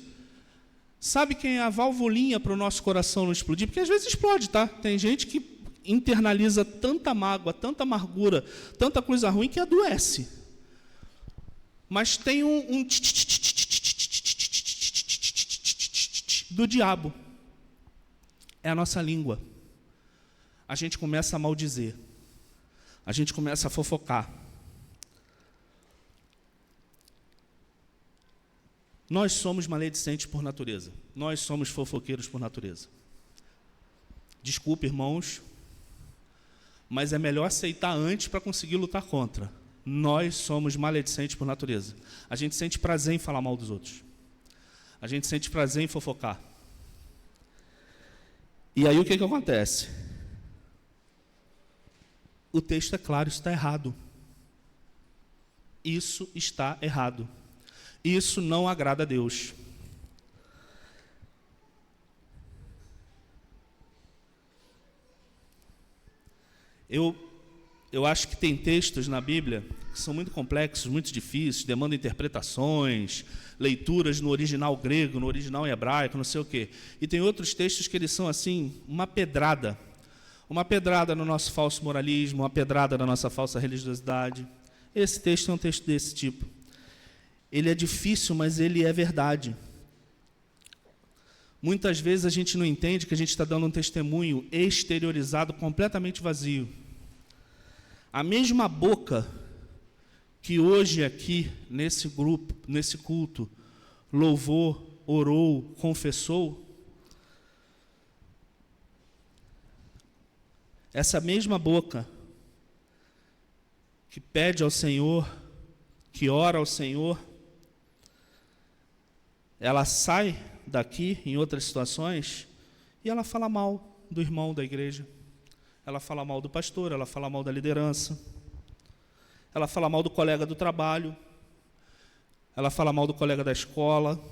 Sabe quem é a valvulinha para o nosso coração não explodir? Porque às vezes explode, tá? Tem gente que internaliza tanta mágoa, tanta amargura, tanta coisa ruim que adoece. Mas tem um do diabo. É a nossa língua. A gente começa a maldizer. A gente começa a fofocar. Nós somos maledicentes por natureza. Nós somos fofoqueiros por natureza. Desculpe, irmãos, mas é melhor aceitar antes para conseguir lutar contra. Nós somos maledicentes por natureza. A gente sente prazer em falar mal dos outros. A gente sente prazer em fofocar. E aí o que acontece? O texto é claro, isso está errado. Isso está errado. Isso não agrada a Deus. Eu acho que tem textos na Bíblia que são muito complexos, muito difíceis, demandam interpretações, leituras no original grego, no original hebraico, não sei o quê. E tem outros textos que eles são assim, uma pedrada no nosso falso moralismo, uma pedrada na nossa falsa religiosidade. Esse texto é um texto desse tipo. Ele é difícil, mas ele é verdade. Muitas vezes a gente não entende que a gente está dando um testemunho exteriorizado, completamente vazio. A mesma boca que hoje aqui, nesse grupo, nesse culto, louvou, orou, confessou, essa mesma boca que pede ao Senhor, que ora ao Senhor, ela sai daqui, em outras situações, e ela fala mal do irmão da igreja. Ela fala mal do pastor, ela fala mal da liderança. Ela fala mal do colega do trabalho. Ela fala mal do colega da escola.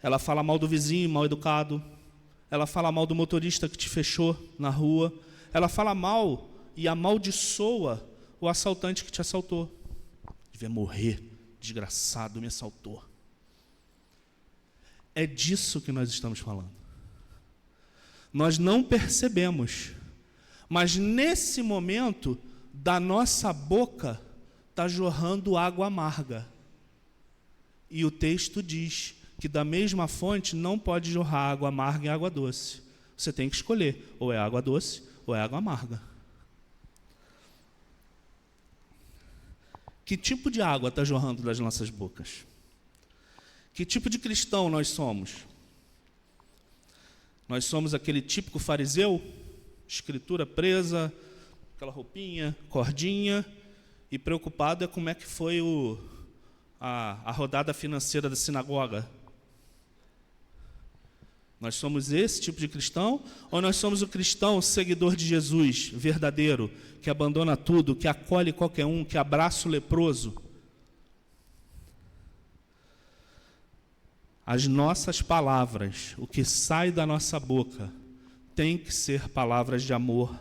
Ela fala mal do vizinho mal educado. Ela fala mal do motorista que te fechou na rua. Ela fala mal e amaldiçoa o assaltante que te assaltou. Devia morrer, desgraçado, me assaltou. É disso que nós estamos falando. Nós não percebemos, mas nesse momento, da nossa boca está jorrando água amarga. E o texto diz que da mesma fonte não pode jorrar água amarga e água doce. Você tem que escolher, ou é água doce ou é água amarga. Que tipo de água está jorrando das nossas bocas? Que tipo de cristão nós somos? Nós somos aquele típico fariseu, escritura presa, aquela roupinha, cordinha, e preocupado é como é que foi a rodada financeira da sinagoga. Nós somos esse tipo de cristão, ou nós somos o cristão seguidor de Jesus, verdadeiro, que abandona tudo, que acolhe qualquer um, que abraça o leproso? As nossas palavras, o que sai da nossa boca, tem que ser palavras de amor,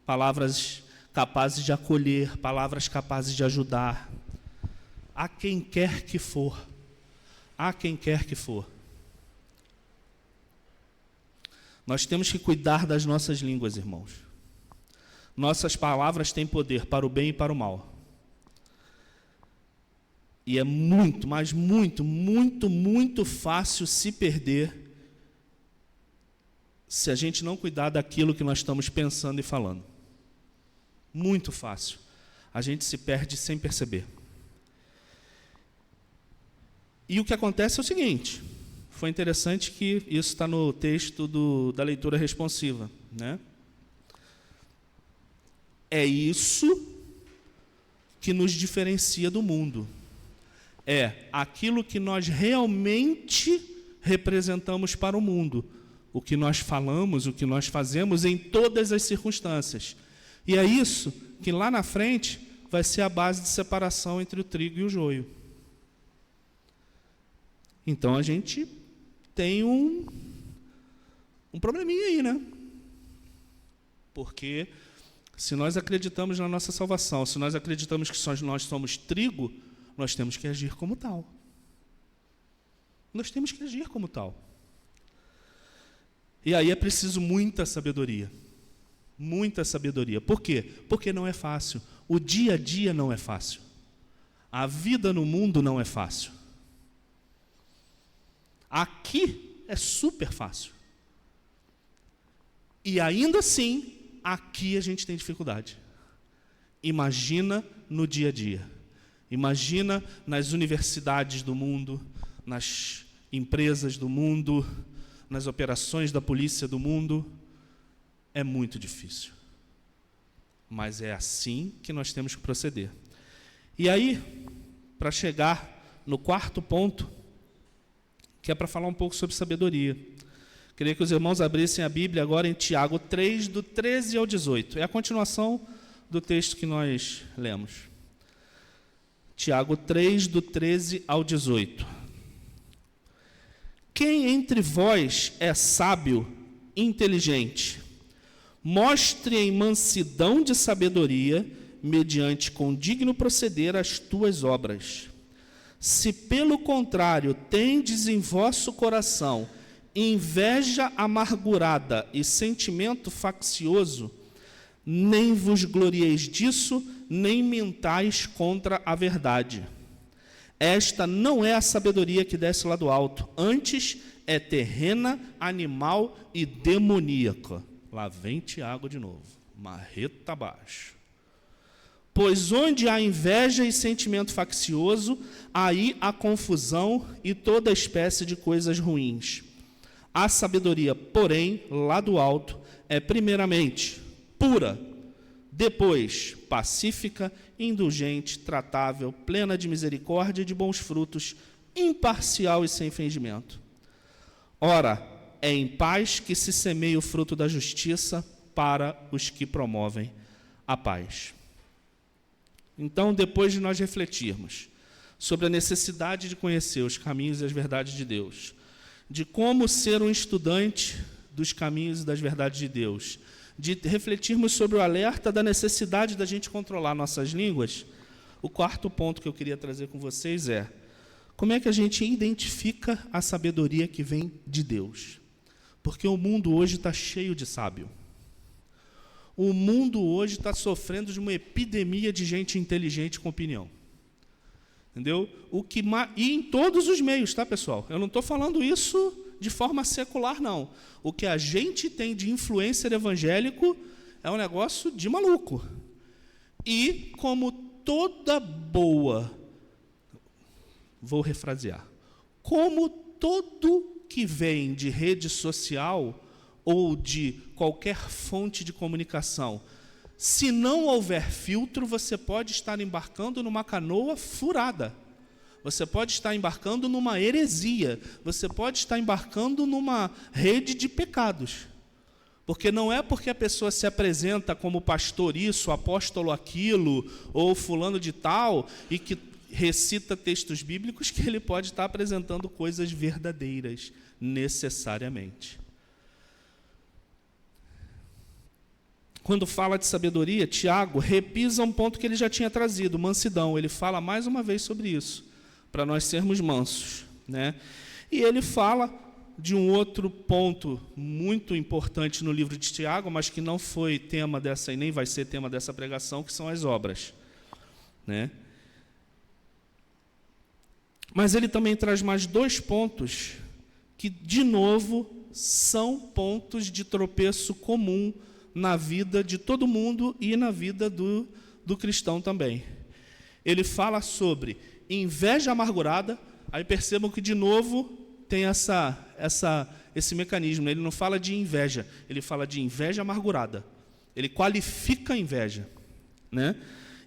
palavras capazes de acolher, palavras capazes de ajudar, a quem quer que for, a quem quer que for. Nós temos que cuidar das nossas línguas, irmãos. Nossas palavras têm poder para o bem e para o mal. E é muito, mas muito, muito, muito fácil se perder se a gente não cuidar daquilo que nós estamos pensando e falando. Muito fácil. A gente se perde sem perceber. E o que acontece é o seguinte, foi interessante que isso está no texto da leitura responsiva, né? É isso que nos diferencia do mundo. É aquilo que nós realmente representamos para o mundo. O que nós falamos, o que nós fazemos em todas as circunstâncias. E é isso que lá na frente vai ser a base de separação entre o trigo e o joio. Então a gente tem um probleminha aí, né? Porque se nós acreditamos na nossa salvação, se nós acreditamos que nós somos trigo, nós temos que agir como tal. Nós temos que agir como tal. E aí é preciso muita sabedoria. Muita sabedoria. Por quê? Porque não é fácil. O dia a dia não é fácil. A vida no mundo não é fácil. Aqui é super fácil. E ainda assim, aqui a gente tem dificuldade. Imagina no dia a dia. Imagina nas universidades do mundo, nas empresas do mundo, nas operações da polícia do mundo. É muito difícil. mas é assim que nós temos que proceder. E aí, para chegar no quarto ponto, que é para falar um pouco sobre sabedoria. Queria que os irmãos abrissem a Bíblia agora em Tiago 3, do 13 ao 18. É a continuação do texto que nós lemos. Tiago 3, do 13 ao 18. Quem entre vós é sábio, inteligente, mostre em mansidão de sabedoria, mediante condigno proceder as tuas obras. Se, pelo contrário, tendes em vosso coração inveja amargurada e sentimento faccioso, nem vos glorieis disso, nem mentais contra a verdade. Esta não é a sabedoria que desce lá do alto, antes é terrena, animal e demoníaca. Lá vem Tiago de novo, marreta abaixo. Pois onde há inveja e sentimento faccioso, aí há confusão e toda espécie de coisas ruins. A sabedoria, porém, lá do alto, é primeiramente pura, depois pacífica, indulgente, tratável, plena de misericórdia e de bons frutos, imparcial e sem fingimento. Ora, é em paz que se semeia o fruto da justiça para os que promovem a paz. Então, depois de nós refletirmos sobre a necessidade de conhecer os caminhos e as verdades de Deus, de como ser um estudante dos caminhos e das verdades de Deus, de refletirmos sobre o alerta da necessidade da gente controlar nossas línguas, o quarto ponto que eu queria trazer com vocês é: como é que a gente identifica a sabedoria que vem de Deus? Porque o mundo hoje está cheio de sábio. O mundo hoje está sofrendo de uma epidemia de gente inteligente com opinião. Entendeu? E em todos os meios, tá, pessoal? Eu não estou falando isso de forma secular, não. O que a gente tem de influencer evangélico é um negócio de maluco. E, como toda boa... Vou refrasear. Como todo que vem de rede social ou de qualquer fonte de comunicação, se não houver filtro, você pode estar embarcando numa canoa furada. Você pode estar embarcando numa heresia. Você pode estar embarcando numa rede de pecados. Porque não é porque a pessoa se apresenta como pastor isso, apóstolo aquilo, ou fulano de tal, e que recita textos bíblicos, que ele pode estar apresentando coisas verdadeiras, necessariamente. Quando fala de sabedoria, Tiago repisa um ponto que ele já tinha trazido, mansidão. Ele fala mais uma vez sobre isso, para nós sermos mansos, né? E ele fala de um outro ponto muito importante no livro de Tiago, mas que não foi tema dessa e nem vai ser tema dessa pregação, que são as obras, né? Mas ele também traz mais dois pontos que, de novo, são pontos de tropeço comum na vida de todo mundo e na vida do cristão também. Ele fala sobre inveja amargurada. Aí percebam que, de novo, tem esse mecanismo, né? Ele não fala de inveja, ele fala de inveja amargurada. Ele qualifica a inveja, né?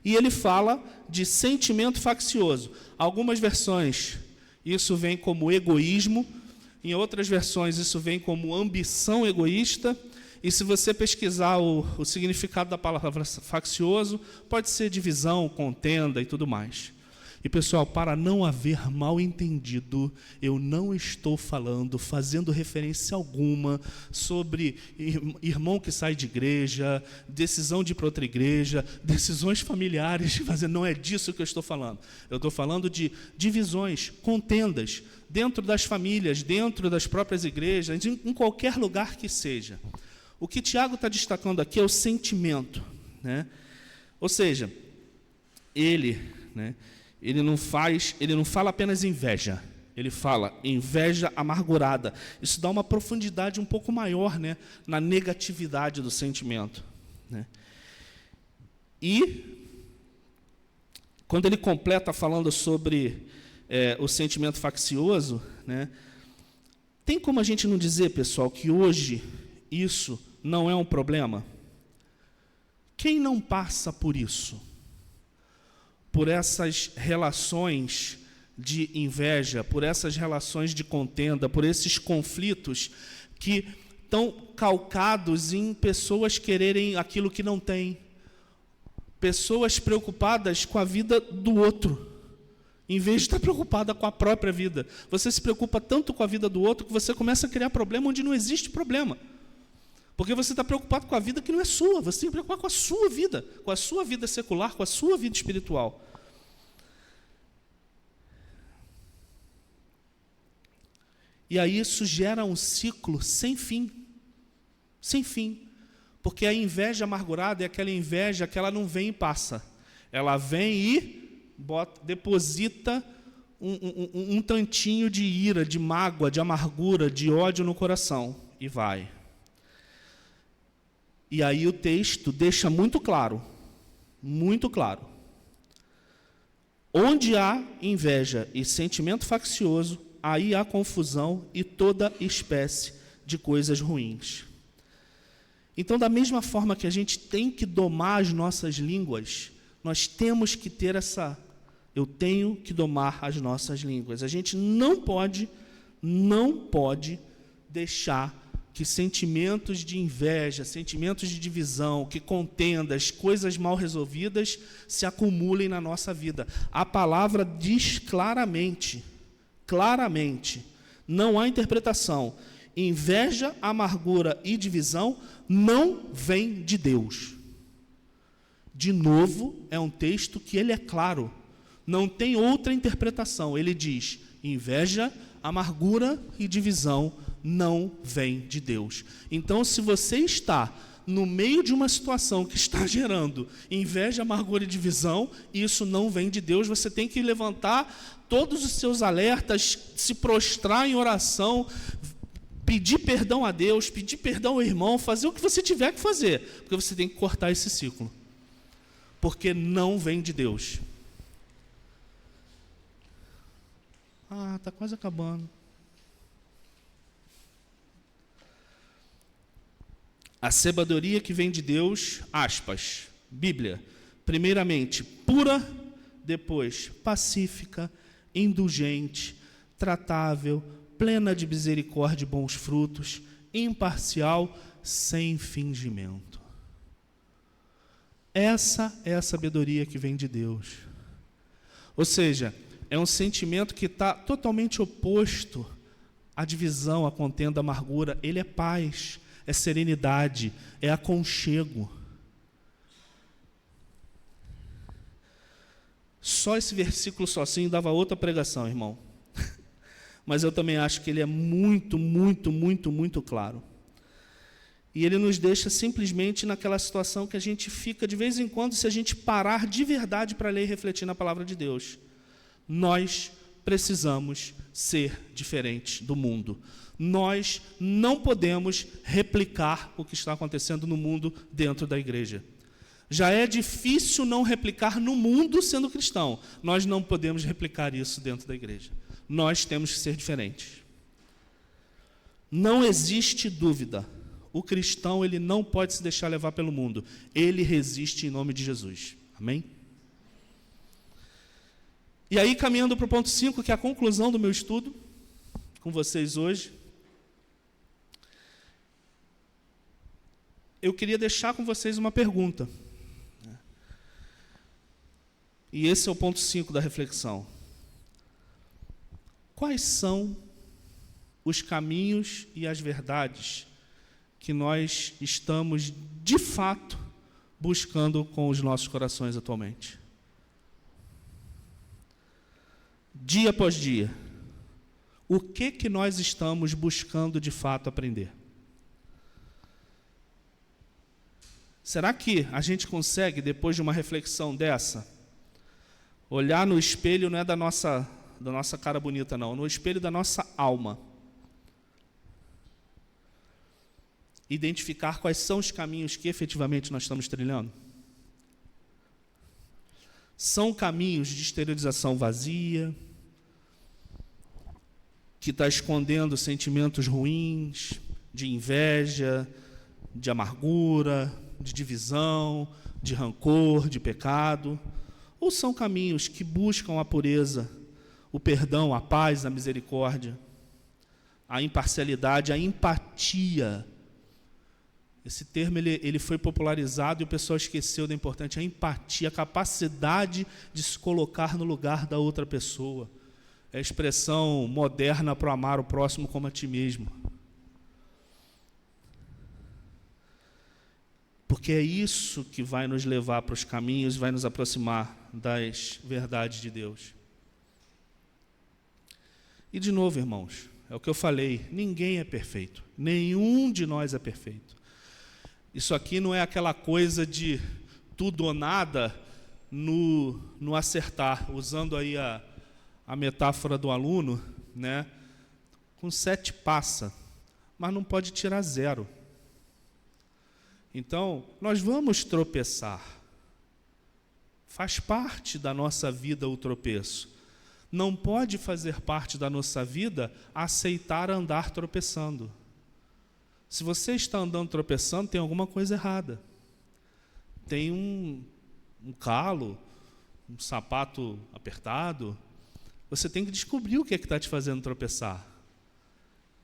E ele fala de sentimento faccioso. Algumas versões, isso vem como egoísmo. Em outras versões, isso vem como ambição egoísta. E se você pesquisar o significado da palavra faccioso, pode ser divisão, contenda e tudo mais. E, pessoal, para não haver mal entendido, eu não estou fazendo referência alguma sobre irmão que sai de igreja, decisão de ir para outra igreja, decisões familiares, não é disso que eu estou falando. Eu estou falando de divisões, contendas, dentro das famílias, dentro das próprias igrejas, em qualquer lugar que seja. O que Tiago está destacando aqui é o sentimento, né? Ou seja, ele não fala apenas inveja, ele fala inveja amargurada. Isso dá uma profundidade um pouco maior, né, na negatividade do sentimento, né? E, quando ele completa falando sobre o sentimento faccioso, né, tem como a gente não dizer, pessoal, que hoje isso não é um problema? Quem não passa por isso? Por essas relações de inveja, por essas relações de contenda, por esses conflitos que estão calcados em pessoas quererem aquilo que não têm, pessoas preocupadas com a vida do outro, em vez de estar preocupada com a própria vida. Você se preocupa tanto com a vida do outro que você começa a criar problema onde não existe problema. Porque você está preocupado com a vida que não é sua, você tem que preocupar com a sua vida secular, com a sua vida espiritual. E aí isso gera um ciclo sem fim. Sem fim. Porque a inveja amargurada é aquela inveja que ela não vem e passa. Ela vem e deposita um tantinho de ira, de mágoa, de amargura, de ódio no coração. E vai. E aí o texto deixa muito claro. Onde há inveja e sentimento faccioso, aí há confusão e toda espécie de coisas ruins. Então, da mesma forma que a gente tem que domar as nossas línguas, nós temos que ter eu tenho que domar as nossas línguas. A gente não pode deixar que sentimentos de inveja, sentimentos de divisão, que contendas, coisas mal resolvidas se acumulem na nossa vida. A palavra diz claramente, não há interpretação. Inveja, amargura e divisão não vem de Deus. De novo, é um texto que ele é claro. Não tem outra interpretação. Ele diz, inveja, amargura e divisão não vem de Deus. Então, se você está no meio de uma situação que está gerando inveja, amargura e divisão, isso não vem de Deus. Você tem que levantar todos os seus alertas, se prostrar em oração, pedir perdão a Deus, pedir perdão ao irmão, fazer o que você tiver que fazer, porque você tem que cortar esse ciclo. Porque não vem de Deus. Está quase acabando. A sabedoria que vem de Deus, aspas, Bíblia, primeiramente pura, depois pacífica, indulgente, tratável, plena de misericórdia e bons frutos, imparcial, sem fingimento. Essa é a sabedoria que vem de Deus. Ou seja, é um sentimento que está totalmente oposto à divisão, à contenda, à amargura. Ele é paz, é serenidade, é aconchego. Só esse versículo sozinho dava outra pregação, irmão. Mas eu também acho que ele é muito claro. E ele nos deixa simplesmente naquela situação que a gente fica, de vez em quando, se a gente parar de verdade para ler e refletir na palavra de Deus. Nós precisamos ser diferentes do mundo. Nós não podemos replicar o que está acontecendo no mundo dentro da igreja. Já é difícil não replicar no mundo sendo cristão. Nós não podemos replicar isso dentro da igreja. Nós temos que ser diferentes. Não existe dúvida. O cristão, ele não pode se deixar levar pelo mundo. Ele resiste em nome de Jesus. Amém? E aí, caminhando para o ponto 5, que é a conclusão do meu estudo com vocês hoje, eu queria deixar com vocês uma pergunta. E esse é o ponto 5 da reflexão. Quais são os caminhos e as verdades que nós estamos, de fato, buscando com os nossos corações atualmente? Dia após dia, o que nós estamos buscando, de fato, aprender? Será que a gente consegue, depois de uma reflexão dessa, olhar no espelho, não é da nossa cara bonita, não, no espelho da nossa alma, identificar quais são os caminhos que efetivamente nós estamos trilhando? São caminhos de exteriorização vazia, que está escondendo sentimentos ruins, de inveja, de amargura, de divisão, de rancor, de pecado, ou são caminhos que buscam a pureza, o perdão, a paz, a misericórdia, a imparcialidade, a empatia. Esse termo ele foi popularizado e o pessoal esqueceu da importância, a empatia, a capacidade de se colocar no lugar da outra pessoa. É a expressão moderna para amar o próximo como a ti mesmo. Porque é isso que vai nos levar para os caminhos, vai nos aproximar das verdades de Deus. E de novo, irmãos, é o que eu falei, ninguém é perfeito, nenhum de nós é perfeito. Isso aqui não é aquela coisa de tudo ou nada no acertar, usando aí a metáfora do aluno, né? Com 7 passa, mas não pode tirar 0. Então, nós vamos tropeçar. Faz parte da nossa vida o tropeço. Não pode fazer parte da nossa vida aceitar andar tropeçando. Se você está andando tropeçando, tem alguma coisa errada. Tem um calo, um sapato apertado. Você tem que descobrir o que é que está te fazendo tropeçar.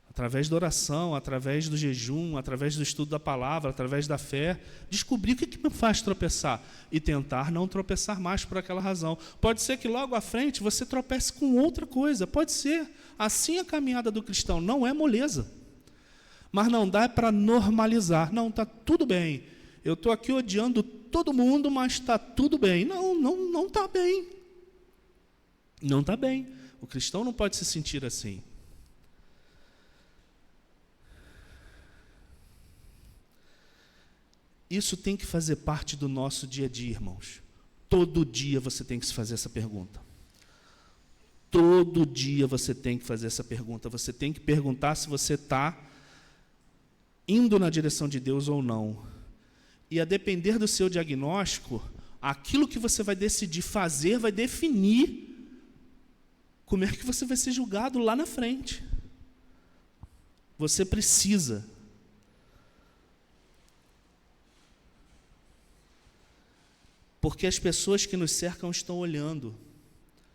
Através da oração, através do jejum, através do estudo da palavra, através da fé, descobrir o que me faz tropeçar e tentar não tropeçar mais por aquela razão. Pode ser que logo à frente você tropece com outra coisa, pode ser. Assim a caminhada do cristão não é moleza. Mas não dá para normalizar. Não, está tudo bem. Eu estou aqui odiando todo mundo, mas está tudo bem. Não está bem. Não está bem. O cristão não pode se sentir assim. Isso tem que fazer parte do nosso dia a dia, irmãos. Todo dia você tem que se fazer essa pergunta. Todo dia você tem que fazer essa pergunta. Você tem que perguntar se você está indo na direção de Deus ou não. E a depender do seu diagnóstico, aquilo que você vai decidir fazer vai definir como é que você vai ser julgado lá na frente. Você precisa. Porque as pessoas que nos cercam estão olhando.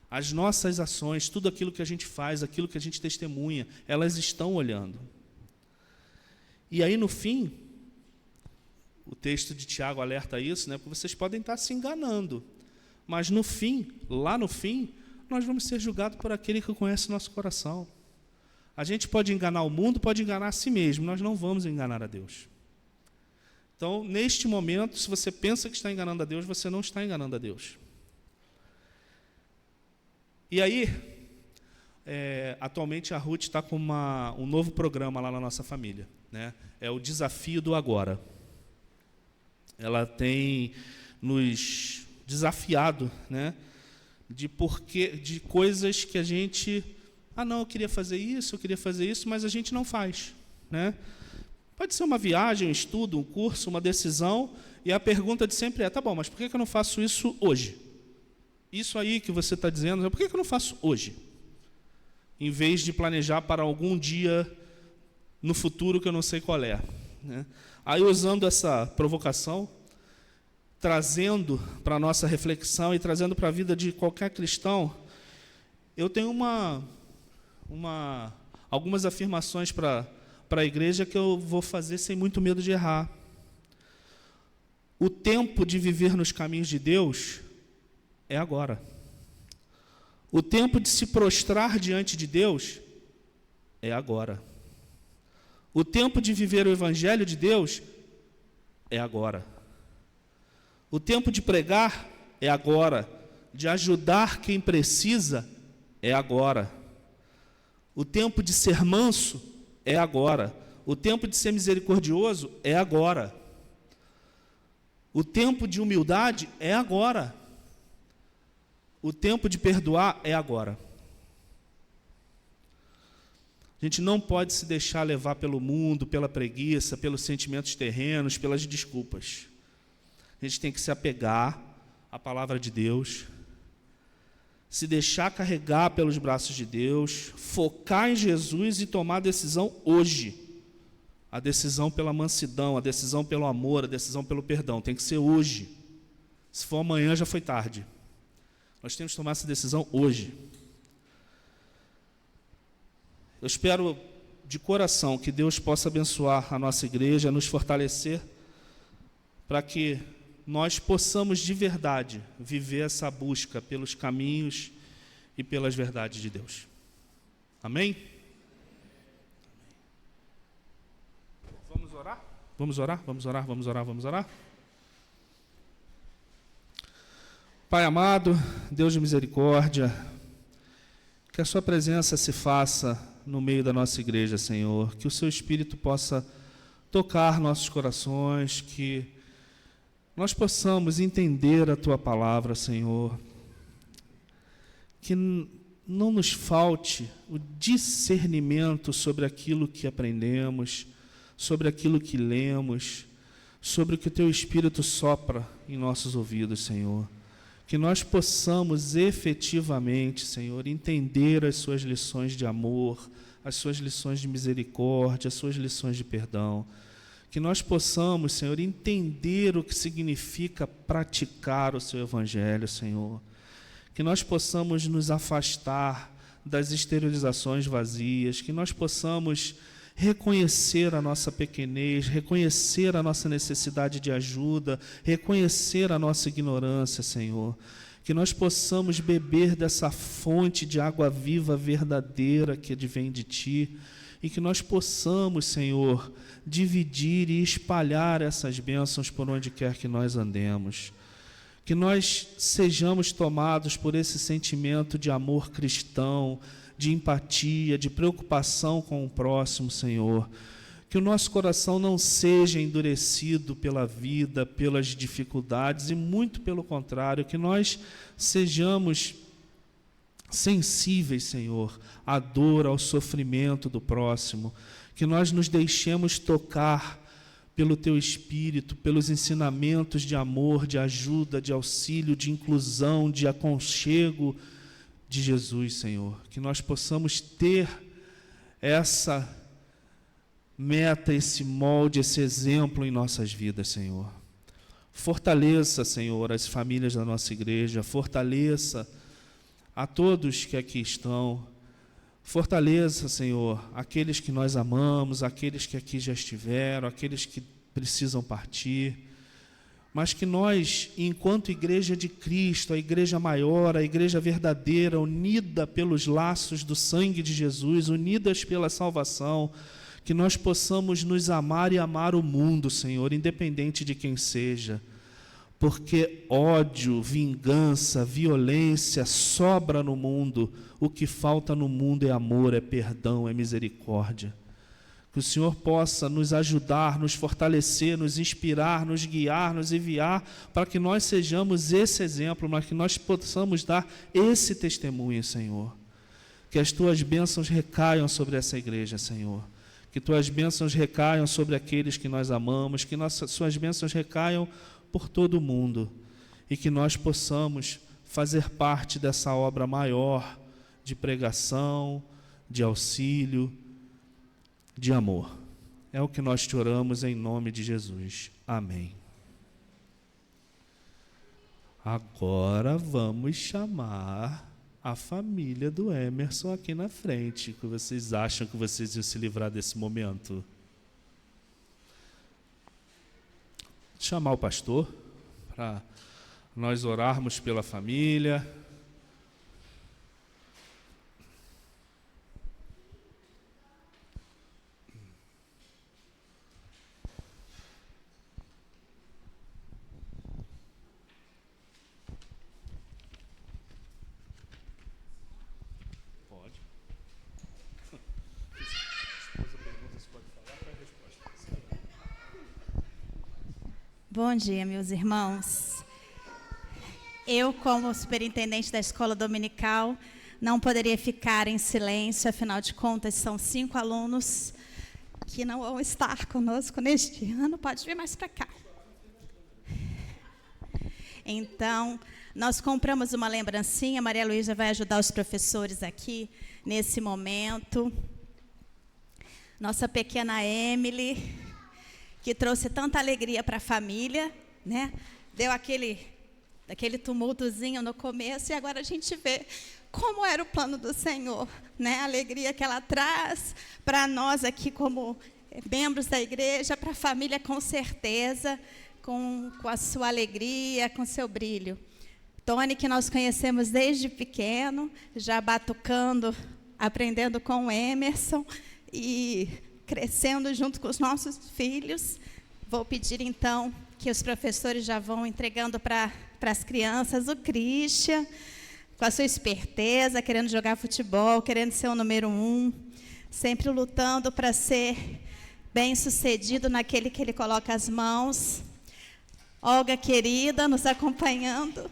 As nossas ações, tudo aquilo que a gente faz, aquilo que a gente testemunha, elas estão olhando. E aí, no fim, o texto de Tiago alerta isso, né? Porque vocês podem estar se enganando. Mas no fim, lá no fim, nós vamos ser julgados por aquele que conhece o nosso coração. A gente pode enganar o mundo, pode enganar a si mesmo, nós não vamos enganar a Deus. Então, neste momento, se você pensa que está enganando a Deus, você não está enganando a Deus. E aí, atualmente a Ruth está com um novo programa lá na nossa família, né? É o Desafio do Agora. Ela tem nos desafiado, né? De coisas que a gente... não, eu queria fazer isso, mas a gente não faz, né? Pode ser uma viagem, um estudo, um curso, uma decisão, e a pergunta de sempre é, tá bom, mas por que eu não faço isso hoje? Isso aí que você está dizendo, por que eu não faço hoje? Em vez de planejar para algum dia no futuro que eu não sei qual é, né? Aí, usando essa provocação, trazendo para a nossa reflexão e trazendo para a vida de qualquer cristão, eu tenho algumas afirmações para a igreja que eu vou fazer sem muito medo de errar. O tempo de viver nos caminhos de Deus é agora. O tempo de se prostrar diante de Deus é agora. O tempo de viver o Evangelho de Deus é agora. O tempo de pregar é agora. De ajudar quem precisa é agora. O tempo de ser manso é agora. O tempo de ser misericordioso é agora. O tempo de humildade é agora. O tempo de perdoar é agora. A gente não pode se deixar levar pelo mundo, pela preguiça, pelos sentimentos terrenos, pelas desculpas. A gente tem que se apegar à palavra de Deus, se deixar carregar pelos braços de Deus, focar em Jesus e tomar a decisão hoje. A decisão pela mansidão, a decisão pelo amor, a decisão pelo perdão. Tem que ser hoje. Se for amanhã, já foi tarde. Nós temos que tomar essa decisão hoje. Eu espero de coração que Deus possa abençoar a nossa igreja, nos fortalecer, para que nós possamos de verdade viver essa busca pelos caminhos e pelas verdades de Deus. Amém? Vamos orar? Vamos orar, vamos orar, vamos orar, vamos orar? Pai amado, Deus de misericórdia, que a sua presença se faça no meio da nossa igreja, Senhor, que o seu Espírito possa tocar nossos corações, que nós possamos entender a tua palavra, Senhor, que não nos falte o discernimento sobre aquilo que aprendemos, sobre aquilo que lemos, sobre o que o teu Espírito sopra em nossos ouvidos, Senhor. Que nós possamos efetivamente, Senhor, entender as suas lições de amor, as suas lições de misericórdia, as suas lições de perdão. Que nós possamos, Senhor, entender o que significa praticar o seu evangelho, Senhor. Que nós possamos nos afastar das exteriorizações vazias, que nós possamos reconhecer a nossa pequenez, reconhecer a nossa necessidade de ajuda, reconhecer a nossa ignorância, Senhor. Que nós possamos beber dessa fonte de água viva verdadeira que advém de Ti, e que nós possamos, Senhor, dividir e espalhar essas bênçãos por onde quer que nós andemos. Que nós sejamos tomados por esse sentimento de amor cristão, de empatia, de preocupação com o próximo, Senhor. Que o nosso coração não seja endurecido pela vida, pelas dificuldades, e muito pelo contrário, que nós sejamos sensíveis, Senhor, à dor, ao sofrimento do próximo. Que nós nos deixemos tocar pelo Teu Espírito, pelos ensinamentos de amor, de ajuda, de auxílio, de inclusão, de aconchego de Jesus, Senhor. Que nós possamos ter essa meta, esse molde, esse exemplo em nossas vidas, Senhor. Fortaleça, Senhor, as famílias da nossa igreja, fortaleça a todos que aqui estão, fortaleça, Senhor, aqueles que nós amamos, aqueles que aqui já estiveram, aqueles que precisam partir, mas que nós, enquanto igreja de Cristo, a igreja maior, a igreja verdadeira, unida pelos laços do sangue de Jesus, unidas pela salvação, que nós possamos nos amar e amar o mundo, Senhor, independente de quem seja, porque ódio, vingança, violência sobra no mundo. O que falta no mundo é amor, é perdão, é misericórdia. Que o Senhor possa nos ajudar, nos fortalecer, nos inspirar, nos guiar, nos enviar, para que nós sejamos esse exemplo, para que nós possamos dar esse testemunho, Senhor. Que as Tuas bênçãos recaiam sobre essa igreja, Senhor. Que Tuas bênçãos recaiam sobre aqueles que nós amamos, que Suas bênçãos recaiam por todo o mundo, e que nós possamos fazer parte dessa obra maior de pregação, de auxílio, de amor. É o que nós te oramos em nome de Jesus. Amém. Agora vamos chamar a família do Emerson aqui na frente. Que vocês acham que vocês iam se livrar desse momento? Chamar o pastor para nós orarmos pela família. Pode. A esposa pergunta se pode falar, qual é a resposta? Bom dia, meus irmãos. Eu, como superintendente da escola dominical, não poderia ficar em silêncio, afinal de contas, são 5 alunos que não vão estar conosco neste ano. Pode vir mais para cá. Então, nós compramos uma lembrancinha, Maria Luísa vai ajudar os professores aqui nesse momento. nossa pequena Emily, que trouxe tanta alegria para a família, né? Deu aquele tumultozinho no começo, e agora a gente vê como era o plano do Senhor, né? A alegria que ela traz para nós aqui como membros da igreja, para a família com certeza, com a sua alegria, com seu brilho. Tony, que nós conhecemos desde pequeno, já batucando, aprendendo com o Emerson e crescendo junto com os nossos filhos. Vou pedir, então, que os professores já vão entregando para as crianças o Christian, com a sua esperteza, querendo jogar futebol, querendo ser o número 1, sempre lutando para ser bem-sucedido naquele que ele coloca as mãos. Olga, querida, nos acompanhando.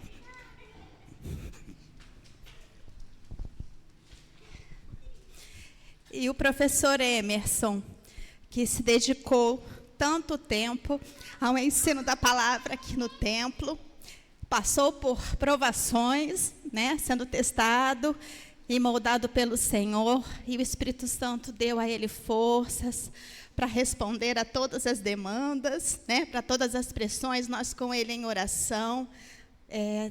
E o professor Emerson, que se dedicou tanto tempo ao ensino da palavra aqui no templo, passou por provações, né, sendo testado e moldado pelo Senhor, e o Espírito Santo deu a ele forças para responder a todas as demandas, né, para todas as pressões, nós com ele em oração,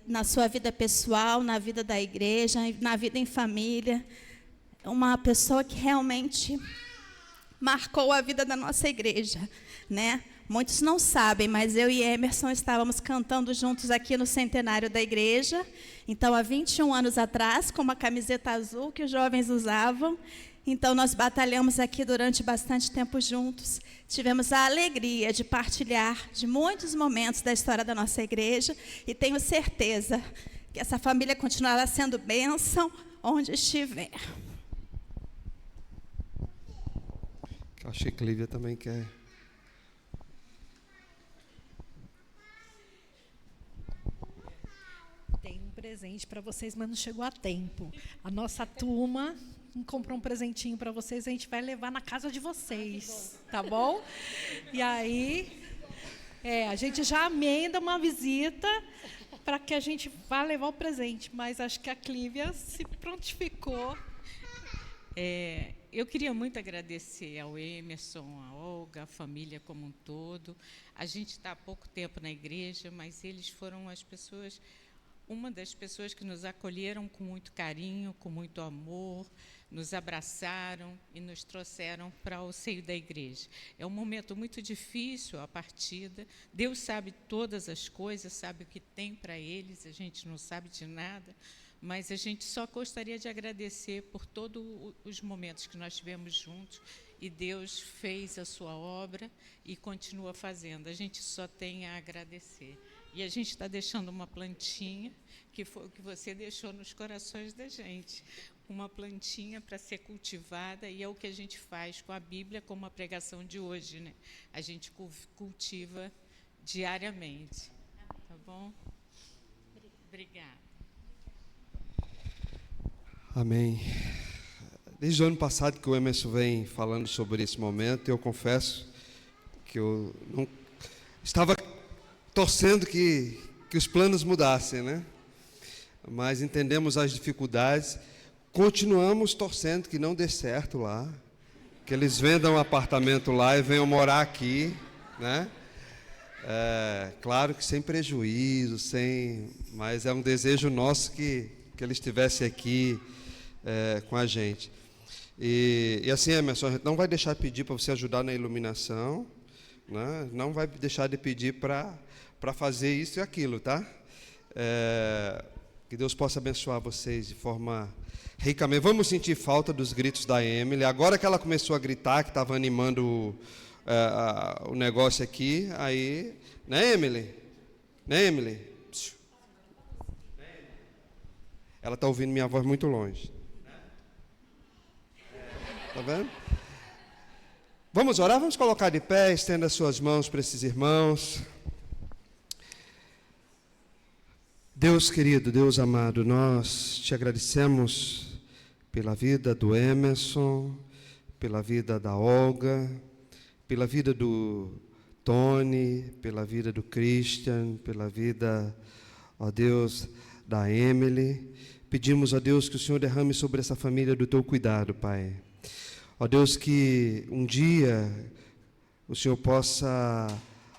na sua vida pessoal, na vida da igreja, na vida em família. Uma pessoa que realmente marcou a vida da nossa igreja, né? Muitos não sabem, mas eu e Emerson estávamos cantando juntos aqui no centenário da igreja. Então, há 21 anos atrás, com uma camiseta azul que os jovens usavam. Então, nós batalhamos aqui durante bastante tempo juntos. Tivemos a alegria de partilhar de muitos momentos da história da nossa igreja. E tenho certeza que essa família continuará sendo bênção onde estiver. Achei que a Lívia também quer. Tem um presente para vocês, mas não chegou a tempo. A nossa turma comprou um presentinho para vocês, a gente vai levar na casa de vocês, tá bom? E aí, a gente já emenda uma visita para que a gente vá levar o presente, mas acho que a Clívia se prontificou. Eu queria muito agradecer ao Emerson, a Olga, a família como um todo. A gente está há pouco tempo na igreja, mas eles foram uma das pessoas que nos acolheram com muito carinho, com muito amor, nos abraçaram e nos trouxeram para o seio da igreja. É um momento muito difícil, a partida. Deus sabe todas as coisas, sabe o que tem para eles, a gente não sabe de nada. Mas a gente só gostaria de agradecer por todos os momentos que nós tivemos juntos, e Deus fez a sua obra e continua fazendo. A gente só tem a agradecer. E a gente está deixando uma plantinha, que foi o que você deixou nos corações da gente. Uma plantinha para ser cultivada, e é o que a gente faz com a Bíblia, como a pregação de hoje, né? A gente cultiva diariamente. Tá bom? Obrigada. Amém. Desde o ano passado que o Emerson vem falando sobre esse momento, eu confesso que eu não estava torcendo que os planos mudassem, né? Mas entendemos as dificuldades, continuamos torcendo que não dê certo lá, que eles vendam um apartamento lá e venham morar aqui, né? Claro que sem prejuízo, mas é um desejo nosso que ele estivesse aqui com a gente. E assim, Emerson, a gente não vai deixar de pedir para você ajudar na iluminação, né? Não vai deixar de pedir para fazer isso e aquilo, tá? Que Deus possa abençoar vocês de forma ricamente. Vamos sentir falta dos gritos da Emily. Agora que ela começou a gritar, que estava animando o negócio aqui, aí, né, Emily? Né, Emily? Ela está ouvindo minha voz muito longe. Está vendo? Vamos orar? Vamos colocar de pé, estenda as suas mãos para esses irmãos. Deus querido, Deus amado, nós te agradecemos pela vida do Emerson, pela vida da Olga, pela vida do Tony, pela vida do Christian, pela vida, ó Deus, da Emily. Pedimos a Deus que o Senhor derrame sobre essa família do teu cuidado, Pai. Ó Deus, que um dia o Senhor possa,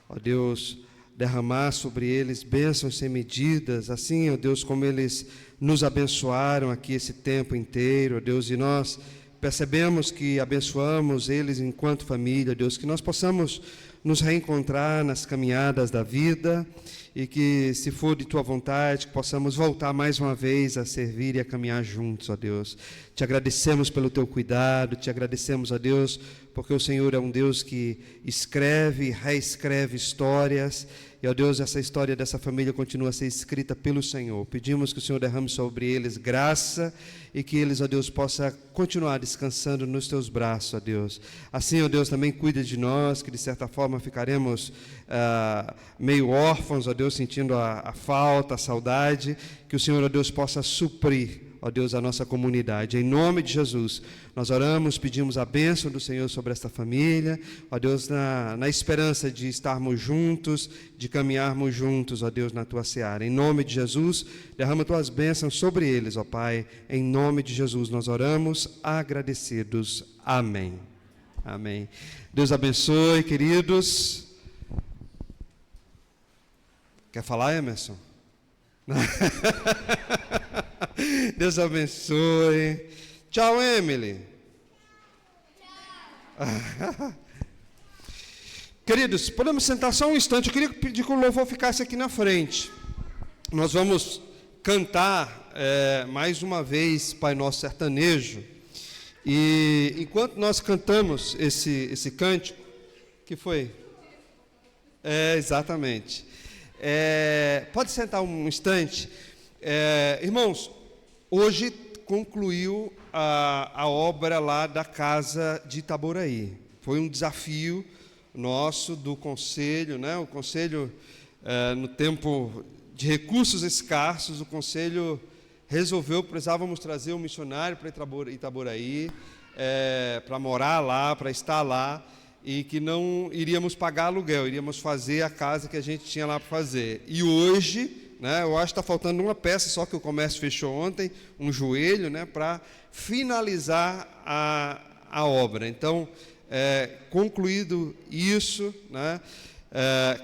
ó Deus, derramar sobre eles bênçãos sem medidas, assim, ó Deus, como eles nos abençoaram aqui esse tempo inteiro, ó Deus, e nós percebemos que abençoamos eles enquanto família, ó Deus, que nós possamos nos reencontrar nas caminhadas da vida e que, se for de Tua vontade, que possamos voltar mais uma vez a servir e a caminhar juntos, ó Deus. Te agradecemos pelo Teu cuidado, te agradecemos, ó Deus, porque o Senhor é um Deus que escreve e reescreve histórias, e, ó Deus, essa história dessa família continua a ser escrita pelo Senhor. Pedimos que o Senhor derrame sobre eles graça e que eles, ó Deus, possam continuar descansando nos Teus braços, ó Deus. Assim, ó Deus, também cuida de nós, que de certa forma ficaremos meio órfãos, ó Deus, sentindo a falta, a saudade, que o Senhor, ó Deus, possa suprir, ó Deus, a nossa comunidade. Em nome de Jesus, nós oramos, pedimos a bênção do Senhor sobre esta família, ó Deus, na esperança de estarmos juntos, de caminharmos juntos, ó Deus, na Tua seara. Em nome de Jesus, derrama Tuas bênçãos sobre eles, ó Pai. Em nome de Jesus, nós oramos agradecidos. Amém. Amém. Deus abençoe, queridos. Quer falar, Emerson? Deus abençoe. Tchau, Emily. Tchau. Queridos, podemos sentar só um instante. Eu queria pedir que o louvor ficasse aqui na frente. Nós vamos cantar mais uma vez Pai Nosso Sertanejo. E enquanto nós cantamos esse cântico, que foi? Exatamente. Pode sentar um instante. Irmãos, hoje concluiu a obra lá da Casa de Itaboraí. Foi um desafio nosso do Conselho, né? O Conselho, no tempo de recursos escassos, o Conselho resolveu que precisávamos trazer um missionário para Itaboraí, para morar lá, para estar lá, e que não iríamos pagar aluguel, iríamos fazer a casa que a gente tinha lá para fazer. E hoje, né, eu acho que está faltando uma peça só, que o comércio fechou ontem, um joelho, né, para finalizar a obra. Então, concluído isso, né,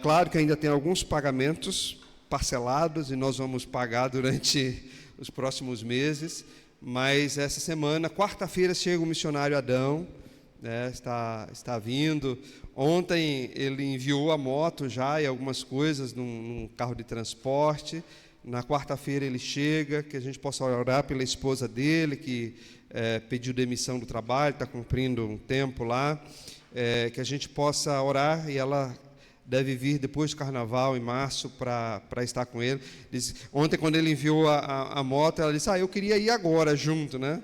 claro que ainda tem alguns pagamentos parcelados e nós vamos pagar durante os próximos meses, mas essa semana, quarta-feira, chega o missionário Adão, né, está vindo. Ontem ele enviou a moto já e algumas coisas num carro de transporte. Na quarta-feira ele chega, que a gente possa orar pela esposa dele, que pediu demissão do trabalho, está cumprindo um tempo lá, que a gente possa orar, e ela deve vir depois do carnaval, em março, para estar com ele. Ontem, quando ele enviou a moto, ela disse, eu queria ir agora junto, né?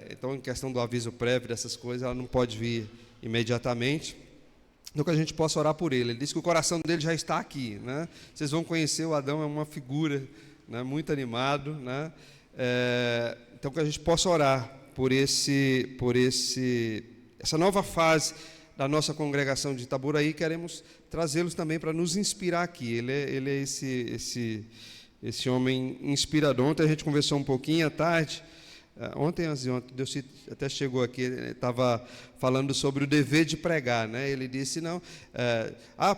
Então, em questão do aviso prévio, dessas coisas, ela não pode vir imediatamente. Então, que a gente possa orar por ele. Ele disse que o coração dele já está aqui, né? Vocês vão conhecer o Adão, é uma figura, né, muito animado, né? Então, que a gente possa orar por essa nova fase da nossa congregação de Itaboraí. Queremos trazê-los também para nos inspirar aqui. Ele é esse homem inspirador. Ontem a gente conversou um pouquinho à tarde. Ontem, Deus até chegou aqui, estava falando sobre o dever de pregar, né? Ele disse,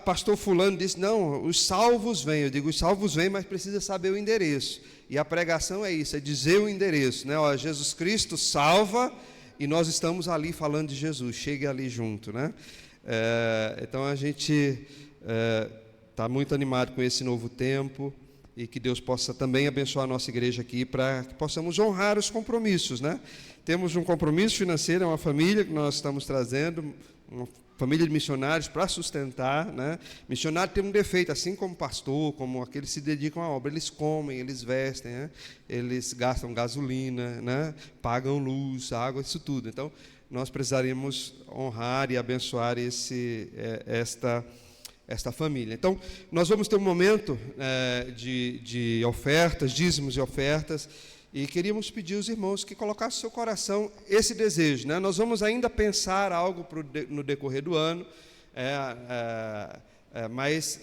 pastor fulano disse, não, os salvos vêm. Eu digo, os salvos vêm, mas precisa saber o endereço. E a pregação é isso, é dizer o endereço, né? Jesus Cristo salva, e nós estamos ali falando de Jesus, chegue ali junto, né? Então a gente está muito animado com esse novo tempo, e que Deus possa também abençoar a nossa igreja aqui, para que possamos honrar os compromissos, né? Temos um compromisso financeiro, é uma família que nós estamos trazendo, uma família de missionários para sustentar, né? Missionário tem um defeito, assim como pastor, como aqueles que se dedicam à obra, eles comem, eles vestem, né? Eles gastam gasolina, né? Pagam luz, água, isso tudo. Então, nós precisaríamos honrar e abençoar esta família. Então, nós vamos ter um momento de ofertas, dízimos e ofertas, e queríamos pedir aos irmãos que colocassem no seu coração esse desejo, né? Nós vamos ainda pensar algo no decorrer do ano, mas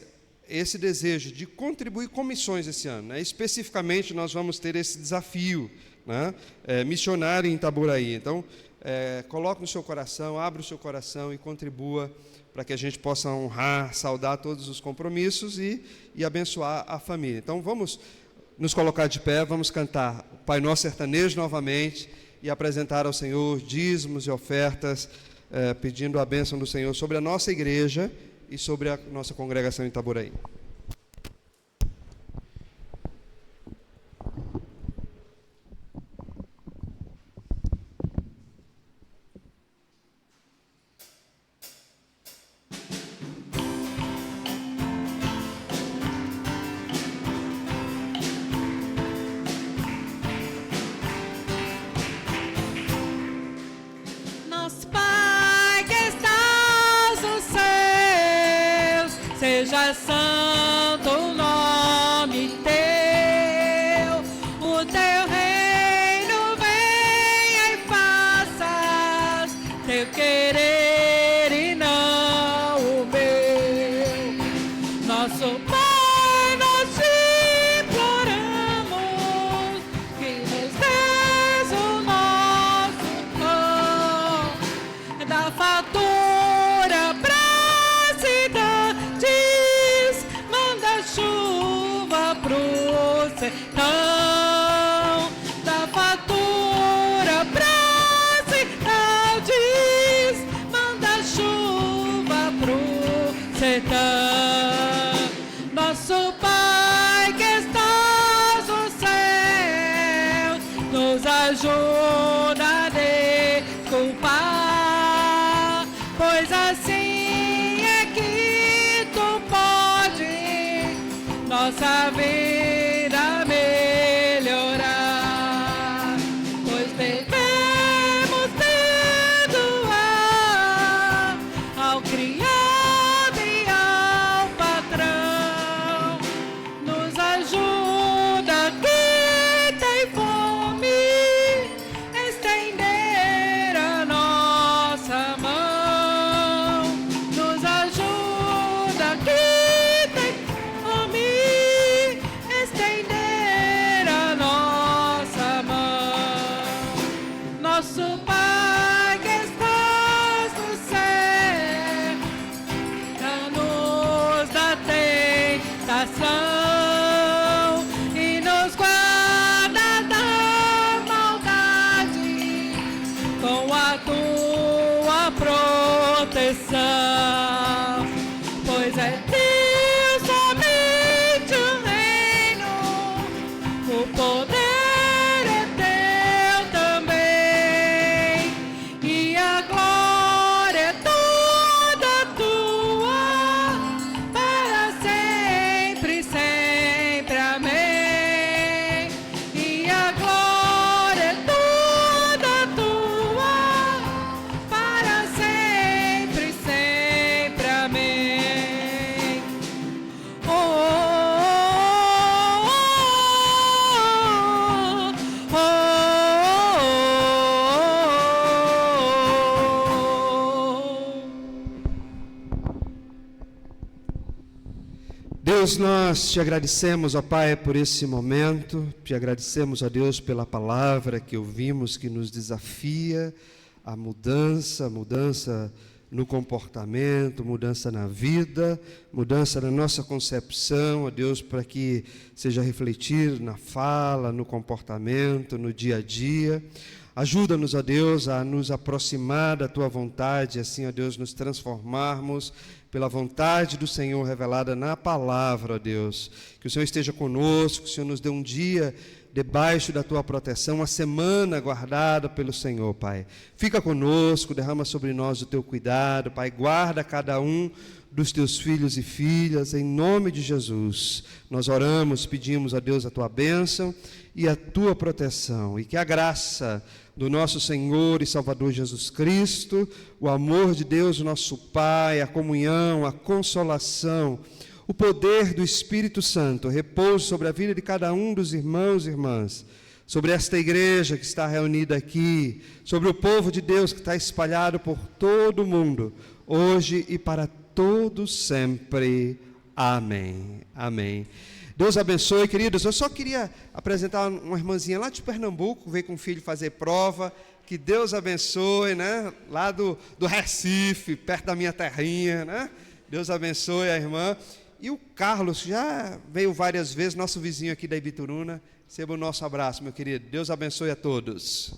esse desejo de contribuir com missões esse ano, né? Especificamente, nós vamos ter esse desafio, né? Missionário em Itaboraí. Então, coloque no seu coração, abra o seu coração e contribua para que a gente possa honrar, saudar todos os compromissos e abençoar a família. Então vamos nos colocar de pé, vamos cantar o Pai Nosso sertanejo novamente e apresentar ao Senhor dízimos e ofertas, pedindo a bênção do Senhor sobre a nossa igreja e sobre a nossa congregação em Itaboraí. Nosso Pai que estás nos céus, seja santo o nome teu, o teu reino venha e faças teu querer e não o meu. Nosso Pai, nós te imploramos que nos des o nosso pão, da fatura pras cidades, manda chuva pro sertão, da fatura pras cidades, manda chuva pro sertão. Nosso Pai que estás no céu, nos ajuda a desculpar, pois assim é que tu pode nossa vida melhorar, pois devemos perdoar ao criado e ao patrão. Nos ajuda quem tem fome, estender a nossa mão. Nos ajuda quem tem fome, estender a nossa mão. Nosso Pai que estás no céu, dá-nos da tentação e nos guarda da maldade com a tua proteção, pois é teu somente o reino, o poder é teu também, e a glória é toda tua, para sempre, sempre, amém. E a glória é toda tua, para sempre, sempre, amém. Oh, oh, oh, Deus, nós te agradecemos, ó Pai, por esse momento, te agradecemos, ó Deus, pela palavra que ouvimos, que nos desafia a mudança no comportamento, mudança na vida, mudança na nossa concepção, ó Deus, para que seja refletido na fala, no comportamento, no dia a dia. Ajuda-nos, ó Deus, a nos aproximar da Tua vontade, assim, ó Deus, nos transformarmos pela vontade do Senhor revelada na palavra, ó Deus. Que o Senhor esteja conosco, que o Senhor nos dê um dia debaixo da Tua proteção, uma semana guardada pelo Senhor, Pai. Fica conosco, derrama sobre nós o Teu cuidado, Pai. Guarda cada um dos Teus filhos e filhas, em nome de Jesus. Nós oramos, pedimos a Deus a Tua bênção e a Tua proteção, e que a graça do nosso Senhor e Salvador Jesus Cristo, o amor de Deus, o nosso Pai, a comunhão, a consolação, o poder do Espírito Santo repouse sobre a vida de cada um dos irmãos e irmãs, sobre esta igreja que está reunida aqui, sobre o povo de Deus que está espalhado por todo o mundo, hoje e para todos sempre. Amém. Amém. Deus abençoe, queridos. Eu só queria apresentar uma irmãzinha lá de Pernambuco, veio com o filho fazer prova. Que Deus abençoe, né? Lá do Recife, perto da minha terrinha, né? Deus abençoe a irmã. E o Carlos, já veio várias vezes, nosso vizinho aqui da Ibituruna. Receba o nosso abraço, meu querido. Deus abençoe a todos.